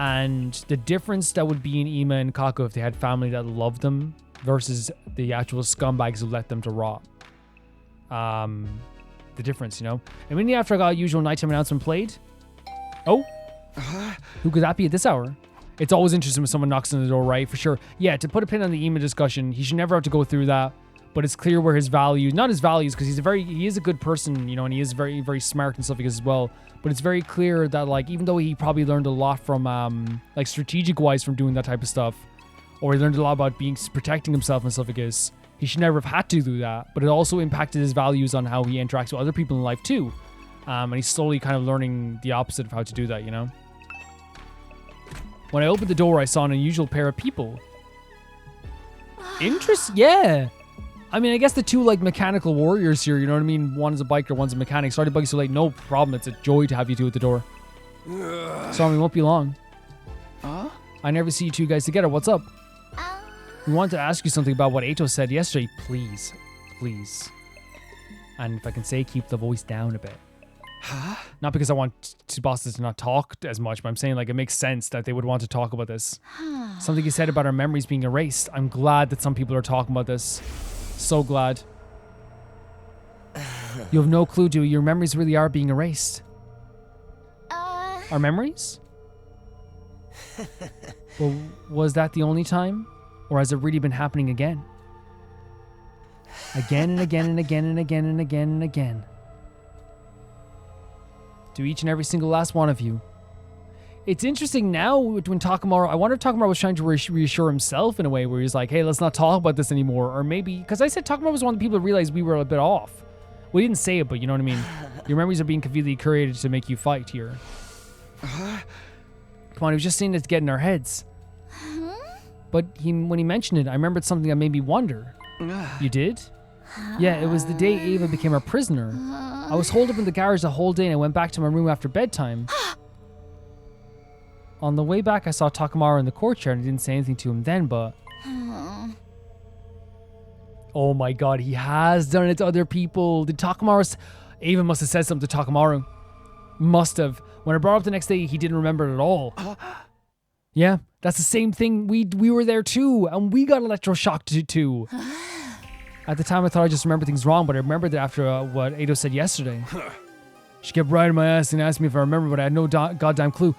[SPEAKER 1] And the difference that would be in Ima and Kako if they had family that loved them versus the actual scumbags who let them to rot. The difference, Immediately after I got usual nighttime announcement played. Oh, who could that be at this hour? It's always interesting when someone knocks on the door, right? For sure. Yeah, to put a pin on the Ima discussion, he should never have to go through that. But it's clear where his values, not his values, because he is a good person, and he is very, very smart and stuff like this as well. But it's very clear that, like, even though he probably learned a lot from, like, strategic-wise from doing that type of stuff, or he learned a lot about protecting himself and stuff like this, he should never have had to do that. But it also impacted his values on how he interacts with other people in life, too. And he's slowly kind of learning the opposite of how to do that, When I opened the door, I saw an unusual pair of people. Yeah. I mean, I guess the two, like, mechanical warriors here, you know what I mean? One is a biker, one's a mechanic. Sorry to bug you so late. No problem. It's a joy to have you two at the door. Sorry, we won't be long. I never see you two guys together. What's up? We wanted to ask you something about what Eito said yesterday. Please. Please. And if I can say, keep the voice down a bit. Not because I want two bosses to not talk as much, but I'm saying, like, it makes sense that they would want to talk about this. Something you said about our memories being erased. I'm glad that some people are talking about this. So glad. You have no clue, do you? Your memories really are being erased. Our memories? Well, was that the only time? Or has it really been happening again? Again and again and again and again and again and again. To each and every single last one of you. It's interesting now when Takamaru, I wonder if Takamaru was trying to reassure himself in a way where he's like, hey, let's not talk about this anymore. Or maybe, because I said Takamaru was one of the people that realized we were a bit off. We didn't say it, but you know what I mean? Your memories are being conveniently created to make you fight here. Come on, he was just saying it to get in our heads. But when he mentioned it, I remembered something that made me wonder. You did? Yeah, it was the day Ava became our prisoner. I was holed up in the garage the whole day and I went back to my room after bedtime. On the way back, I saw Takamaru in the courtyard and I didn't say anything to him then, but... Oh my god, he has done it to other people. Did Takamaru... Ava must have said something to Takamaru. Must have. When I brought it up the next day, he didn't remember it at all. Yeah, that's the same thing. We were there too, and we got electroshocked too. At the time, I thought I just remembered things wrong, but I remembered that after what Eito said yesterday. She kept riding my ass and asked me if I remember, but I had no goddamn clue.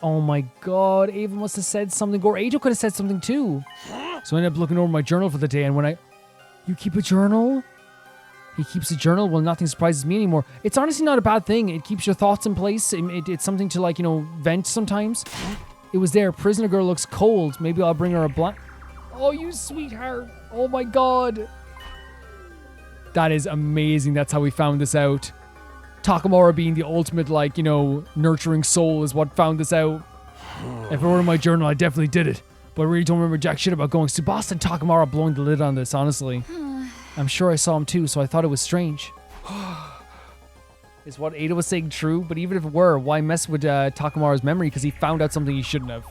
[SPEAKER 1] Oh my god, Ava must have said something, or Eito could have said something too. So I ended up looking over my journal for the day, and when You keep a journal? He keeps a journal? Well, nothing surprises me anymore. It's honestly not a bad thing. It keeps your thoughts in place. It's something to, like, vent sometimes. It was there. Prisoner girl looks cold. Maybe I'll bring her a blanket. Oh, you sweetheart. Oh my god. That is amazing. That's how we found this out. Takamura being the ultimate, like, nurturing soul is what found this out. If it were in my journal, I definitely did it. But I really don't remember jack shit about going. Tsubasa and Takamura blowing the lid on this, honestly. I'm sure I saw him too, so I thought it was strange. Is what Eito was saying true? But even if it were, why mess with Takamura's memory? Because he found out something he shouldn't have.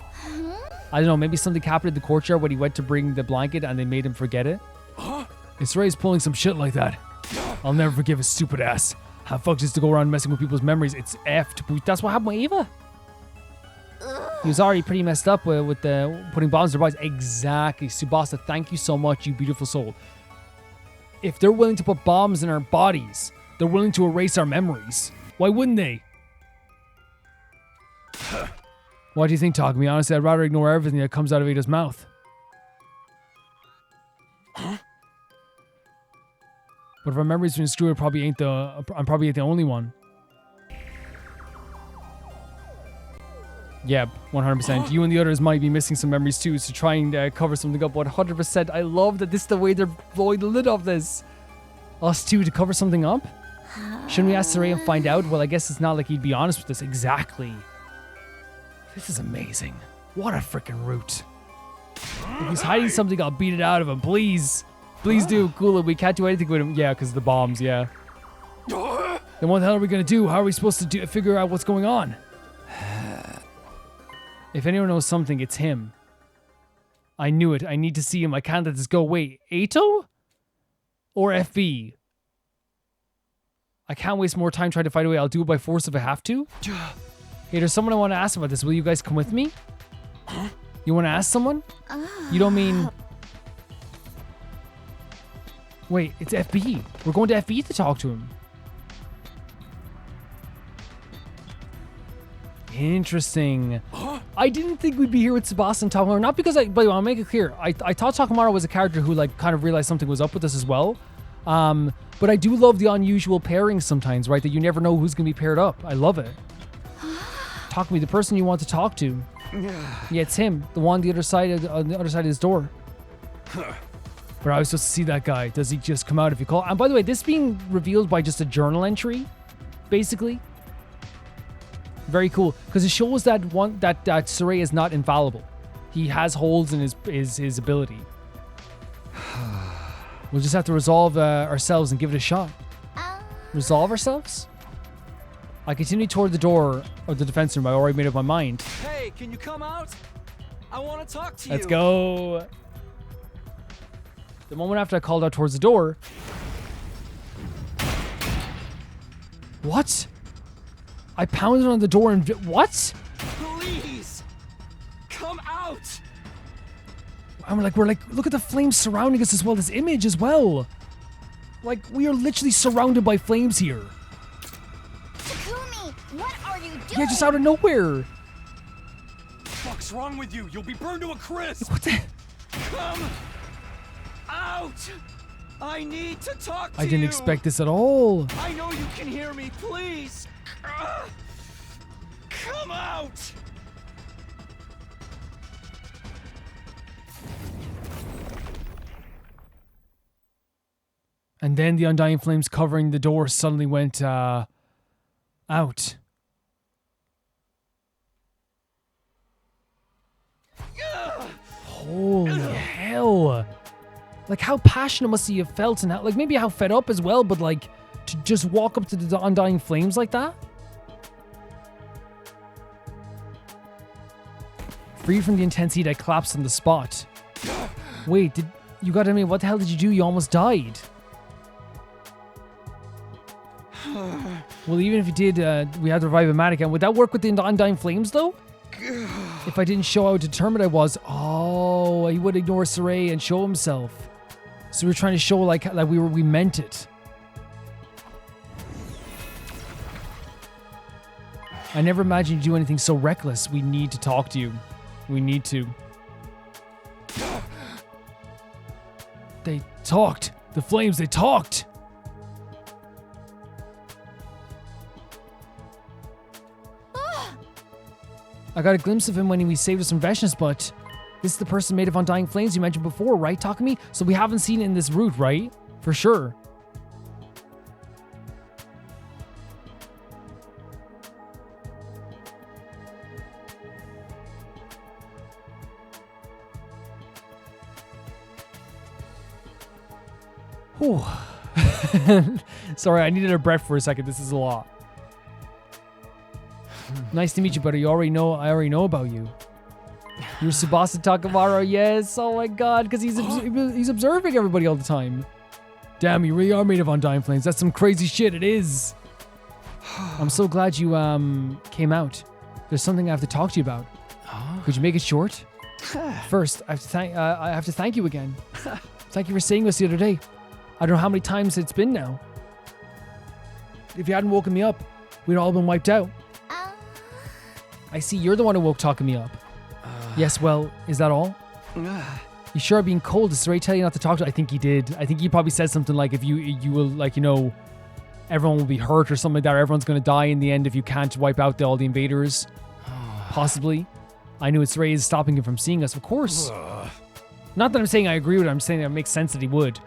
[SPEAKER 1] I don't know, maybe something happened in the courtyard when he went to bring the blanket and they made him forget it? If Sirei's pulling some shit like that, I'll never forgive his stupid ass. How fucked is to go around messing with people's memories? It's effed. But that's what happened with Eva. He was already pretty messed up with the putting bombs in their bodies. Exactly. Tsubasa, thank you so much, you beautiful soul. If they're willing to put bombs in our bodies, they're willing to erase our memories. Why wouldn't they? What do you think, Takumi? Honestly, I'd rather ignore everything that comes out of Eito's mouth. But if our memories been screwed, I'm probably ain't the only one. Yeah, 100%. You and the others might be missing some memories too, so try and cover something up. 100%. I love that this is the way they're blowing the lid off this. Us two to cover something up? Shouldn't we ask Sirei and find out? Well, I guess it's not like he'd be honest with us. Exactly. This is amazing. What a freaking route. If he's hiding something, I'll beat it out of him. Please. Please do. Cool it. We can't do anything with him. Yeah, because of the bombs, yeah. Then what the hell are we going to do? How are we supposed to figure out what's going on? If anyone knows something, it's him. I knew it. I need to see him. I can't let this go. Wait, Eito? Or FB? I can't waste more time trying to fight away. I'll do it by force if I have to. Hey, there's someone I want to ask about this. Will you guys come with me? You want to ask someone? You don't mean... Wait, it's FB. We're going to FB to talk to him. Interesting. I didn't think we'd be here with Tsubasa and Takamura. Not because but I'll make it clear. I thought Takamura was a character who kind of realized something was up with us as well. But I do love the unusual pairings sometimes, right? That you never know who's going to be paired up. I love it. Takumi, the person you want to talk to. Yeah, it's him. The one on the other side of his door. But I was supposed to see that guy. Does he just come out if you call? And by the way, this being revealed by just a journal entry, basically. Very cool, because it shows that Sirei is not infallible. He has holes in his ability. We'll just have to resolve ourselves and give it a shot. Resolve ourselves? I continue toward the door of the defense room. I already made up my mind.
[SPEAKER 2] Hey, can you come out? I want to talk to you.
[SPEAKER 1] Let's go. The moment after I called out towards the door. What? I pounded on the door and... What?
[SPEAKER 2] Please! Come out!
[SPEAKER 1] We're like, look at the flames surrounding us as well. This image as well. Like, we are literally surrounded by flames here.
[SPEAKER 5] Takumi, what are you doing?
[SPEAKER 1] Yeah, just out of nowhere.
[SPEAKER 2] What's wrong with you? You'll be burned to a crisp!
[SPEAKER 1] What the...
[SPEAKER 2] Come out! I need to talk to you!
[SPEAKER 1] I didn't expect this at all.
[SPEAKER 2] I know you can hear me, please! Come out!
[SPEAKER 1] And then the undying flames covering the door suddenly went out. Holy hell. Like, how passionate must he have felt, and how, like, maybe how fed up as well, but like, to just walk up to the undying flames like that? Free from the intense heat, I collapsed on the spot. Wait, you gotta tell me, what the hell did you do? You almost died. Well, even if you did, we had to revive a manic. And would that work with the undying flames, though? If I didn't show how determined I was, he would ignore Sirei and show himself. So we're trying to show like we meant it. I never imagined you do anything so reckless. We need to talk to you. We need to. They talked. The flames, they talked. I got a glimpse of him when we saved us from Veshnius, but this is the person made of undying flames you mentioned before, right, Takumi? So we haven't seen it in this route, right? For sure. Whew. Sorry, I needed a breath for a second. This is a lot. Nice to meet you, buddy. I already know about you. You're Tsubasa Takamaru, yes. Oh my god, because he's observing everybody all the time. Damn, you really are made of undying flames. That's some crazy shit. It is. I'm so glad you came out. There's something I have to talk to you about. Could you make it short? First, I have to thank you again. Thank you for saving us the other day. I don't know how many times it's been now. If you hadn't woken me up, we'd all been wiped out. I see you're the one who woke Takumi up. Yes, well, is that all? You sure are being cold. Did Sirei tell you not to talk to? I think he did. I think he probably said something like, if you will, like, you know, everyone will be hurt or something like that. Or everyone's going to die in the end if you can't wipe out all the invaders. Possibly. I knew Sirei is stopping him from seeing us, of course. Not that I'm saying I agree with it. I'm saying that it makes sense that he would.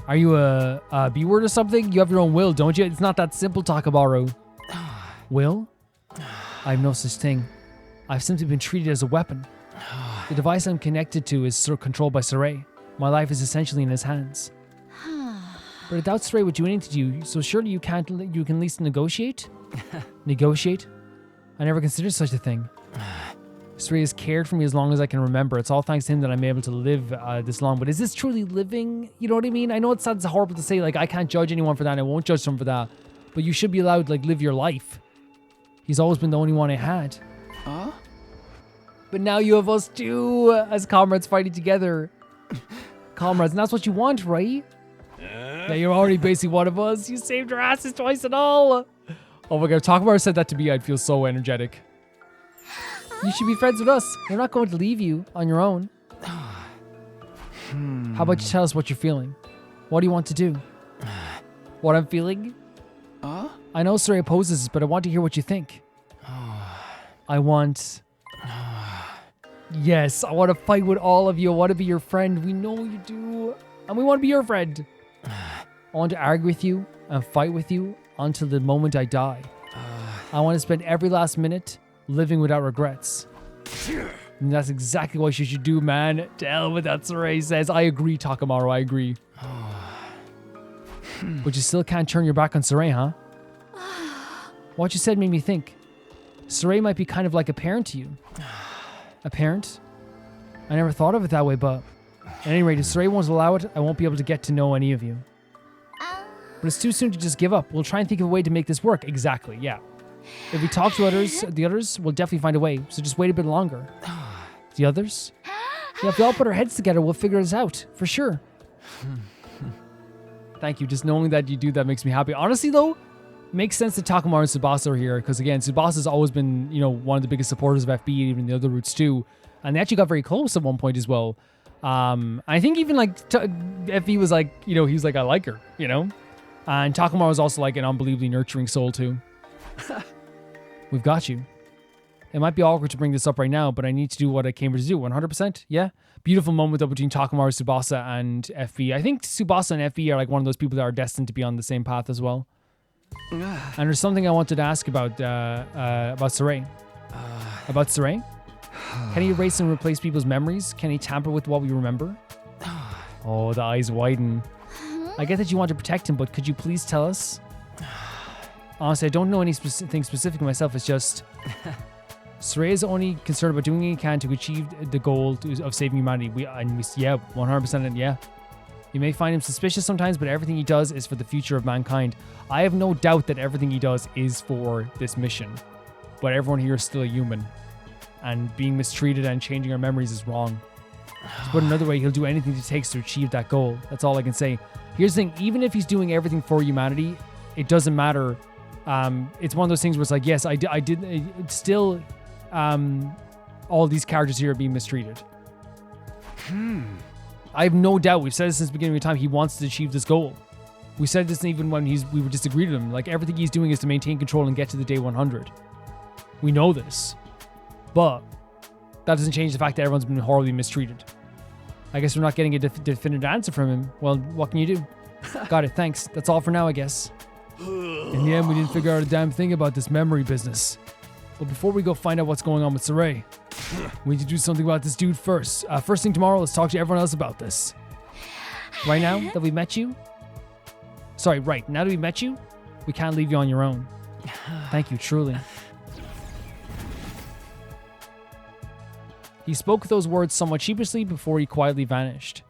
[SPEAKER 1] Are you a B-word or something? You have your own will, don't you? It's not that simple, Takamaru. Will? I have no such thing. I've simply been treated as a weapon. The device I'm connected to is controlled by Sirei. My life is essentially in his hands. But without Sirei would do anything to you, so surely you can at least negotiate? Negotiate? I never considered such a thing. Sirei has cared for me as long as I can remember. It's all thanks to him that I'm able to live this long. But is this truly living? You know what I mean? I know it sounds horrible to say, like, I can't judge anyone for that, and I won't judge them for that. But you should be allowed to, like, live your life. He's always been the only one I had. But now you have us too, as comrades fighting together. Comrades, and that's what you want, right? Yeah, you're already basically one of us. You saved our asses twice and all. Oh my god, if Takamaru said that to me, I'd feel so energetic. You should be friends with us. We're not going to leave you on your own. How about you tell us what you're feeling? What do you want to do? What I'm feeling? I know Sirei opposes this, but I want to hear what you think. I want... Yes, I want to fight with all of you. I want to be your friend. We know you do. And we want to be your friend. I want to argue with you and fight with you until the moment I die. I want to spend every last minute living without regrets. And that's exactly what you should do, man. To hell with that, Sirei says. I agree, Takamaru, I agree. But you still can't turn your back on Sirei, huh? What you said made me think. Sirei might be kind of like a parent to you. A parent? I never thought of it that way, but at any rate, if Sirei won't allow it, I won't be able to get to know any of you. But it's too soon to just give up. We'll try and think of a way to make this work. Exactly, yeah. If we talk to the others, we'll definitely find a way. So just wait a bit longer. The others? Yeah, if we all put our heads together, we'll figure this out. For sure. Thank you. Just knowing that you do that makes me happy. Honestly, though, makes sense that Takamaru and Tsubasa are here. Because, again, Tsubasa's always been, you know, one of the biggest supporters of FB, even the other routes, too. And they actually got very close at one point as well. I think even, like, FB was like, you know, he was like, I like her, you know? And Takamaru was also, like, an unbelievably nurturing soul, too. We've got you. It might be awkward to bring this up right now, but I need to do what I came here to do. 100%, yeah. Beautiful moment though between Takamaru, Tsubasa, and FB. I think Tsubasa and FB are like one of those people that are destined to be on the same path as well. And there's something I wanted to ask about Sirei. About Sirei? Can he erase and replace people's memories? Can he tamper with what we remember? Oh, the eyes widen. I get that you want to protect him, but could you please tell us? Honestly, I don't know anything specific myself. It's just... Sirei is only concerned about doing what he can to achieve the goal of saving humanity. Yeah, 100% yeah. You may find him suspicious sometimes, but everything he does is for the future of mankind. I have no doubt that everything he does is for this mission. But everyone here is still a human. And being mistreated and changing our memories is wrong. To put it another way, he'll do anything it takes to achieve that goal. That's all I can say. Here's the thing, even if he's doing everything for humanity, it doesn't matter. It's one of those things where it's like, yes, I did. It's still, all these characters here are being mistreated. I have no doubt. We've said this since the beginning of time. He wants to achieve this goal. We said this even when we were disagreeing with him. Like, everything he's doing is to maintain control and get to the day 100. We know this, but that doesn't change the fact that everyone's been horribly mistreated. I guess we're not getting a definitive answer from him. Well, what can you do? Got it. Thanks. That's all for now, I guess. In the end, we didn't figure out a damn thing about this memory business. But before we go find out what's going on with Sirei, we need to do something about this dude first. First thing tomorrow, let's talk to everyone else about this. Right now that we met you, now that we met you, we can't leave you on your own. Thank you, truly. He spoke those words somewhat sheepishly before he quietly vanished.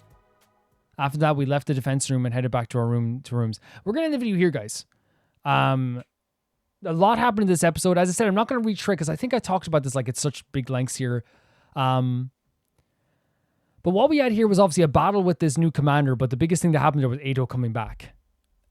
[SPEAKER 1] After that, we left the defense room and headed back to our rooms. We're going to end the video here, guys. A lot happened in this episode. As I said, I'm not going to retread because I think I talked about this like it's such big lengths here. But what we had here was obviously a battle with this new commander, but the biggest thing that happened there was Eito coming back.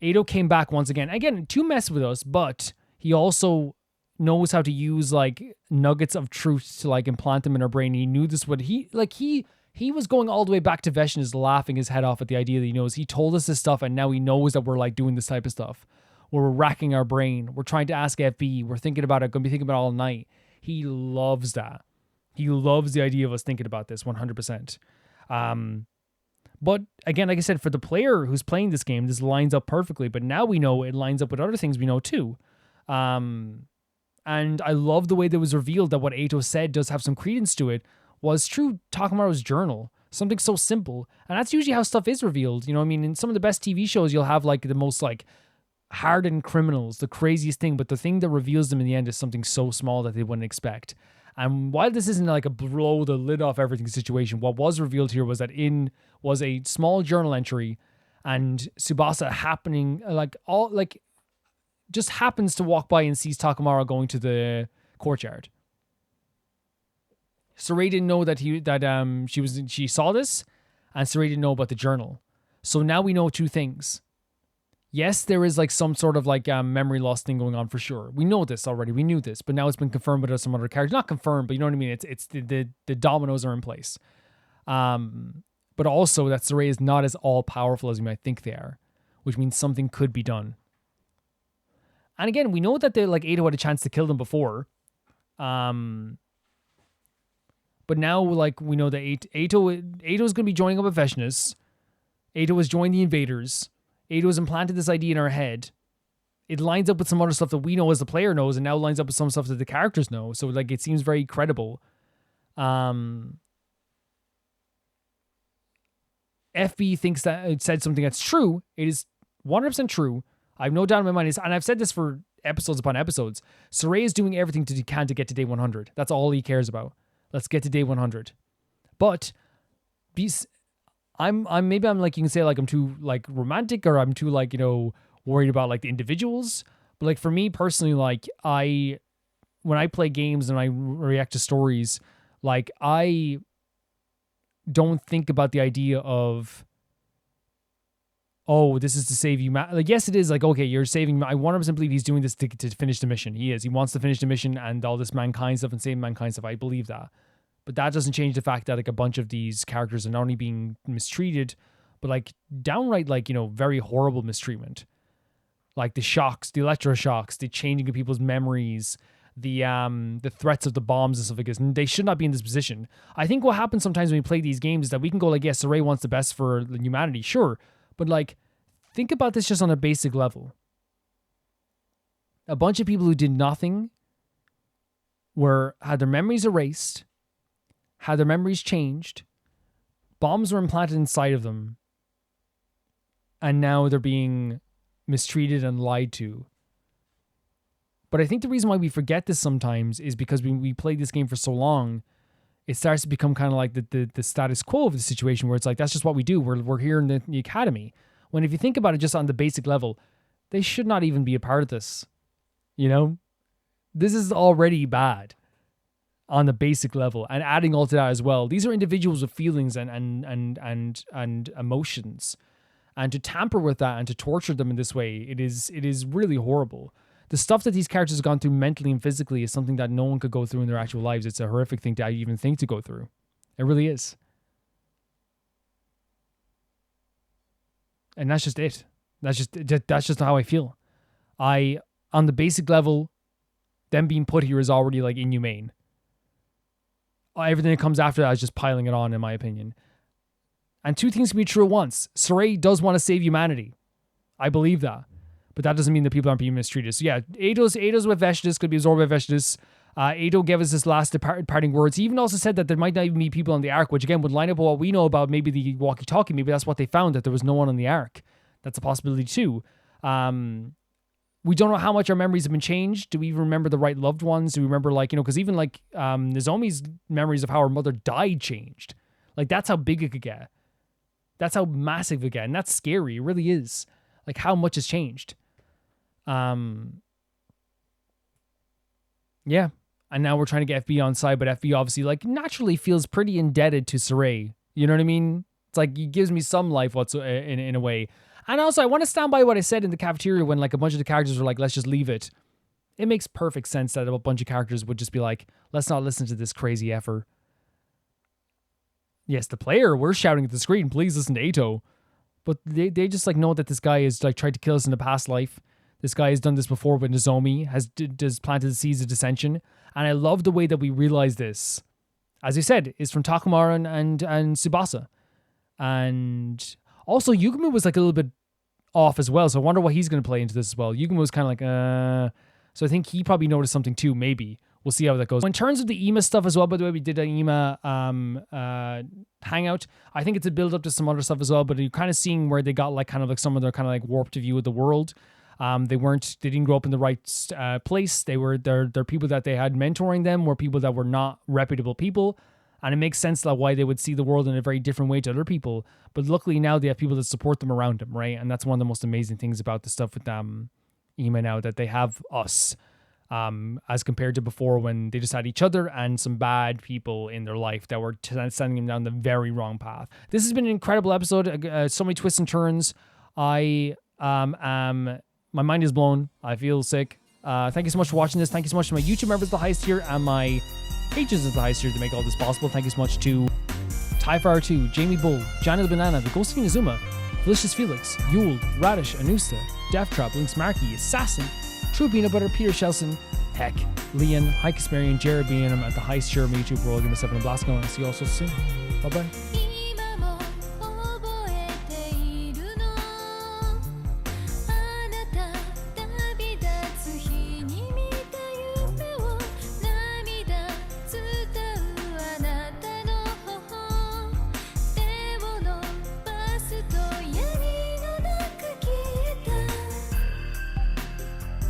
[SPEAKER 1] Eito came back once again. Again, to mess with us, but he also knows how to use like nuggets of truth to like implant them in our brain. He knew this would he was going all the way back to Veshniz, laughing his head off at the idea that he knows. He told us this stuff and now he knows that we're like doing this type of stuff where we're racking our brain. We're trying to ask FB. We're thinking about it, going to be thinking about it all night. He loves that. He loves the idea of us thinking about this 100%. But again, like I said, for the player who's playing this game, this lines up perfectly. But now we know it lines up with other things we know too. And I love the way that it was revealed that what Eito said does have some credence to it was true Takamaro's journal. Something so simple. And that's usually how stuff is revealed. You know what I mean? In some of the best TV shows, you'll have like the most like hardened criminals, the craziest thing. But the thing that reveals them in the end is something so small that they wouldn't expect. And while this isn't like a blow the lid off everything situation, what was revealed here was that was a small journal entry and Tsubasa just happens to walk by and sees Takamaro going to the courtyard. Sirei didn't know that she saw this, and Sirei didn't know about the journal. So now we know two things. Yes, there is like some sort of like memory loss thing going on for sure. We know this already. We knew this, but now it's been confirmed with some other characters. Not confirmed, but you know what I mean. It's the dominoes are in place. But also that Sirei is not as all powerful as you might think they are, which means something could be done. And again, we know that Eito had a chance to kill them before. But now, like, we know that Eito's going to be joining up with Veshniz. Eito has joined the invaders. Eito has implanted this idea in our head. It lines up with some other stuff that we know as the player knows, and now lines up with some stuff that the characters know. So, like, it seems very credible. FB thinks that it said something that's true. It is 100% true. I have no doubt in my mind, and I've said this for episodes upon episodes. Sirei is doing everything he can to get to day 100. That's all he cares about. Let's get to day 100. But I'm like, you can say like I'm too like romantic, or I'm too like, you know, worried about like the individuals. But like for me personally, like when I play games and I react to stories, like I don't think about the idea of, oh, this is to save you. Like, yes, it is like, okay, you're saving. I 100% believe he's doing this to finish the mission. He is. He wants to finish the mission and all this mankind stuff and save mankind stuff. I believe that. But that doesn't change the fact that like a bunch of these characters are not only being mistreated, but like downright like, you know, very horrible mistreatment. Like the shocks, the electroshocks, the changing of people's memories, the threats of the bombs and stuff like this. And they should not be in this position. I think what happens sometimes when we play these games is that we can go like, yes, Sirei wants the best for humanity, sure. But like, think about this just on a basic level. A bunch of people who did nothing had their memories erased, had their memories changed, bombs were implanted inside of them, and now they're being mistreated and lied to. But I think the reason why we forget this sometimes is because we played this game for so long, it starts to become kind of like the status quo of the situation where it's like, that's just what we do. We're here in the academy. When if you think about it just on the basic level, they should not even be a part of this. You know? This is already bad. on the basic level, and adding all to that as well. These are individuals with feelings and emotions, and to tamper with that and to torture them in this way, it is really horrible. The stuff that these characters have gone through mentally and physically is something that no one could go through in their actual lives. It's a horrific thing to even think to go through. It really is. And that's just it. That's just how I feel. On the basic level, them being put here is already like inhumane. Everything that comes after that is just piling it on, in my opinion. And two things can be true at once. Sirei does want to save humanity. I believe that. But that doesn't mean that people aren't being mistreated. So yeah, Eito's with Vestidus, could be absorbed by Vestidus. Eito gave us his last departing words. He even also said that there might not even be people on the Ark, which again would line up with what we know about maybe the walkie-talkie. Maybe that's what they found, that there was no one on the Ark. That's a possibility too. We don't know how much our memories have been changed. Do we even remember the right loved ones? Do we remember, like, because even like Nozomi's memories of how her mother died changed. Like, that's how big it could get. That's how massive it could get. And that's scary. It really is. Like, how much has changed. Yeah. And now we're trying to get FB on side, but FB obviously, like, naturally feels pretty indebted to Sirei. You know what I mean? It's like, he gives me some life in a way. And also, I want to stand by what I said in the cafeteria when, like, a bunch of the characters were like, let's just leave it. It makes perfect sense that a bunch of characters would just be like, let's not listen to this crazy effort. Yes, the player, we're shouting at the screen, please listen to Eito. But they just, like, know that this guy has, like, tried to kill us in the past life. This guy has done this before with Nozomi, has planted the seeds of dissension. And I love the way that we realize this. As I said, is from Takumara and Tsubasa. And also, Yugumu was, like, a little bit off as well. So I wonder what he's going to play into this as well. Yugumu was kind of like, So I think he probably noticed something too, maybe. We'll see how that goes. In terms of the EMA stuff as well, by the way, we did an EMA hangout. I think it's a build up to some other stuff as well, but you're kind of seeing where they got, like, kind of like some of their kind of like warped view of the world. They didn't grow up in the right place. They're people that they had mentoring them were people that were not reputable people. And it makes sense that why they would see the world in a very different way to other people. But luckily now they have people that support them around them, right? And that's one of the most amazing things about the stuff with EMA now, that they have us as compared to before when they just had each other and some bad people in their life that were sending them down the very wrong path. This has been an incredible episode. So many twists and turns. My mind is blown. I feel sick. Thank you so much for watching this. Thank you so much to my YouTube members, the highest tier, and my pages is the highest tier to make all this possible. Thank you so much to Tyfire 2, Jamie Bull, Johnny the Banana, the Ghost of Inazuma, Delicious Felix, Yule, Radish, Anusta, Death Trap, Lynx Markey, Assassin, True Peanut Butter, Peter Shelson, Heck, Leon, Hike Casparian, Jared being at the highest tier of my YouTube world. Give me 7 and Blasco, and I'll see you all so soon. Bye bye.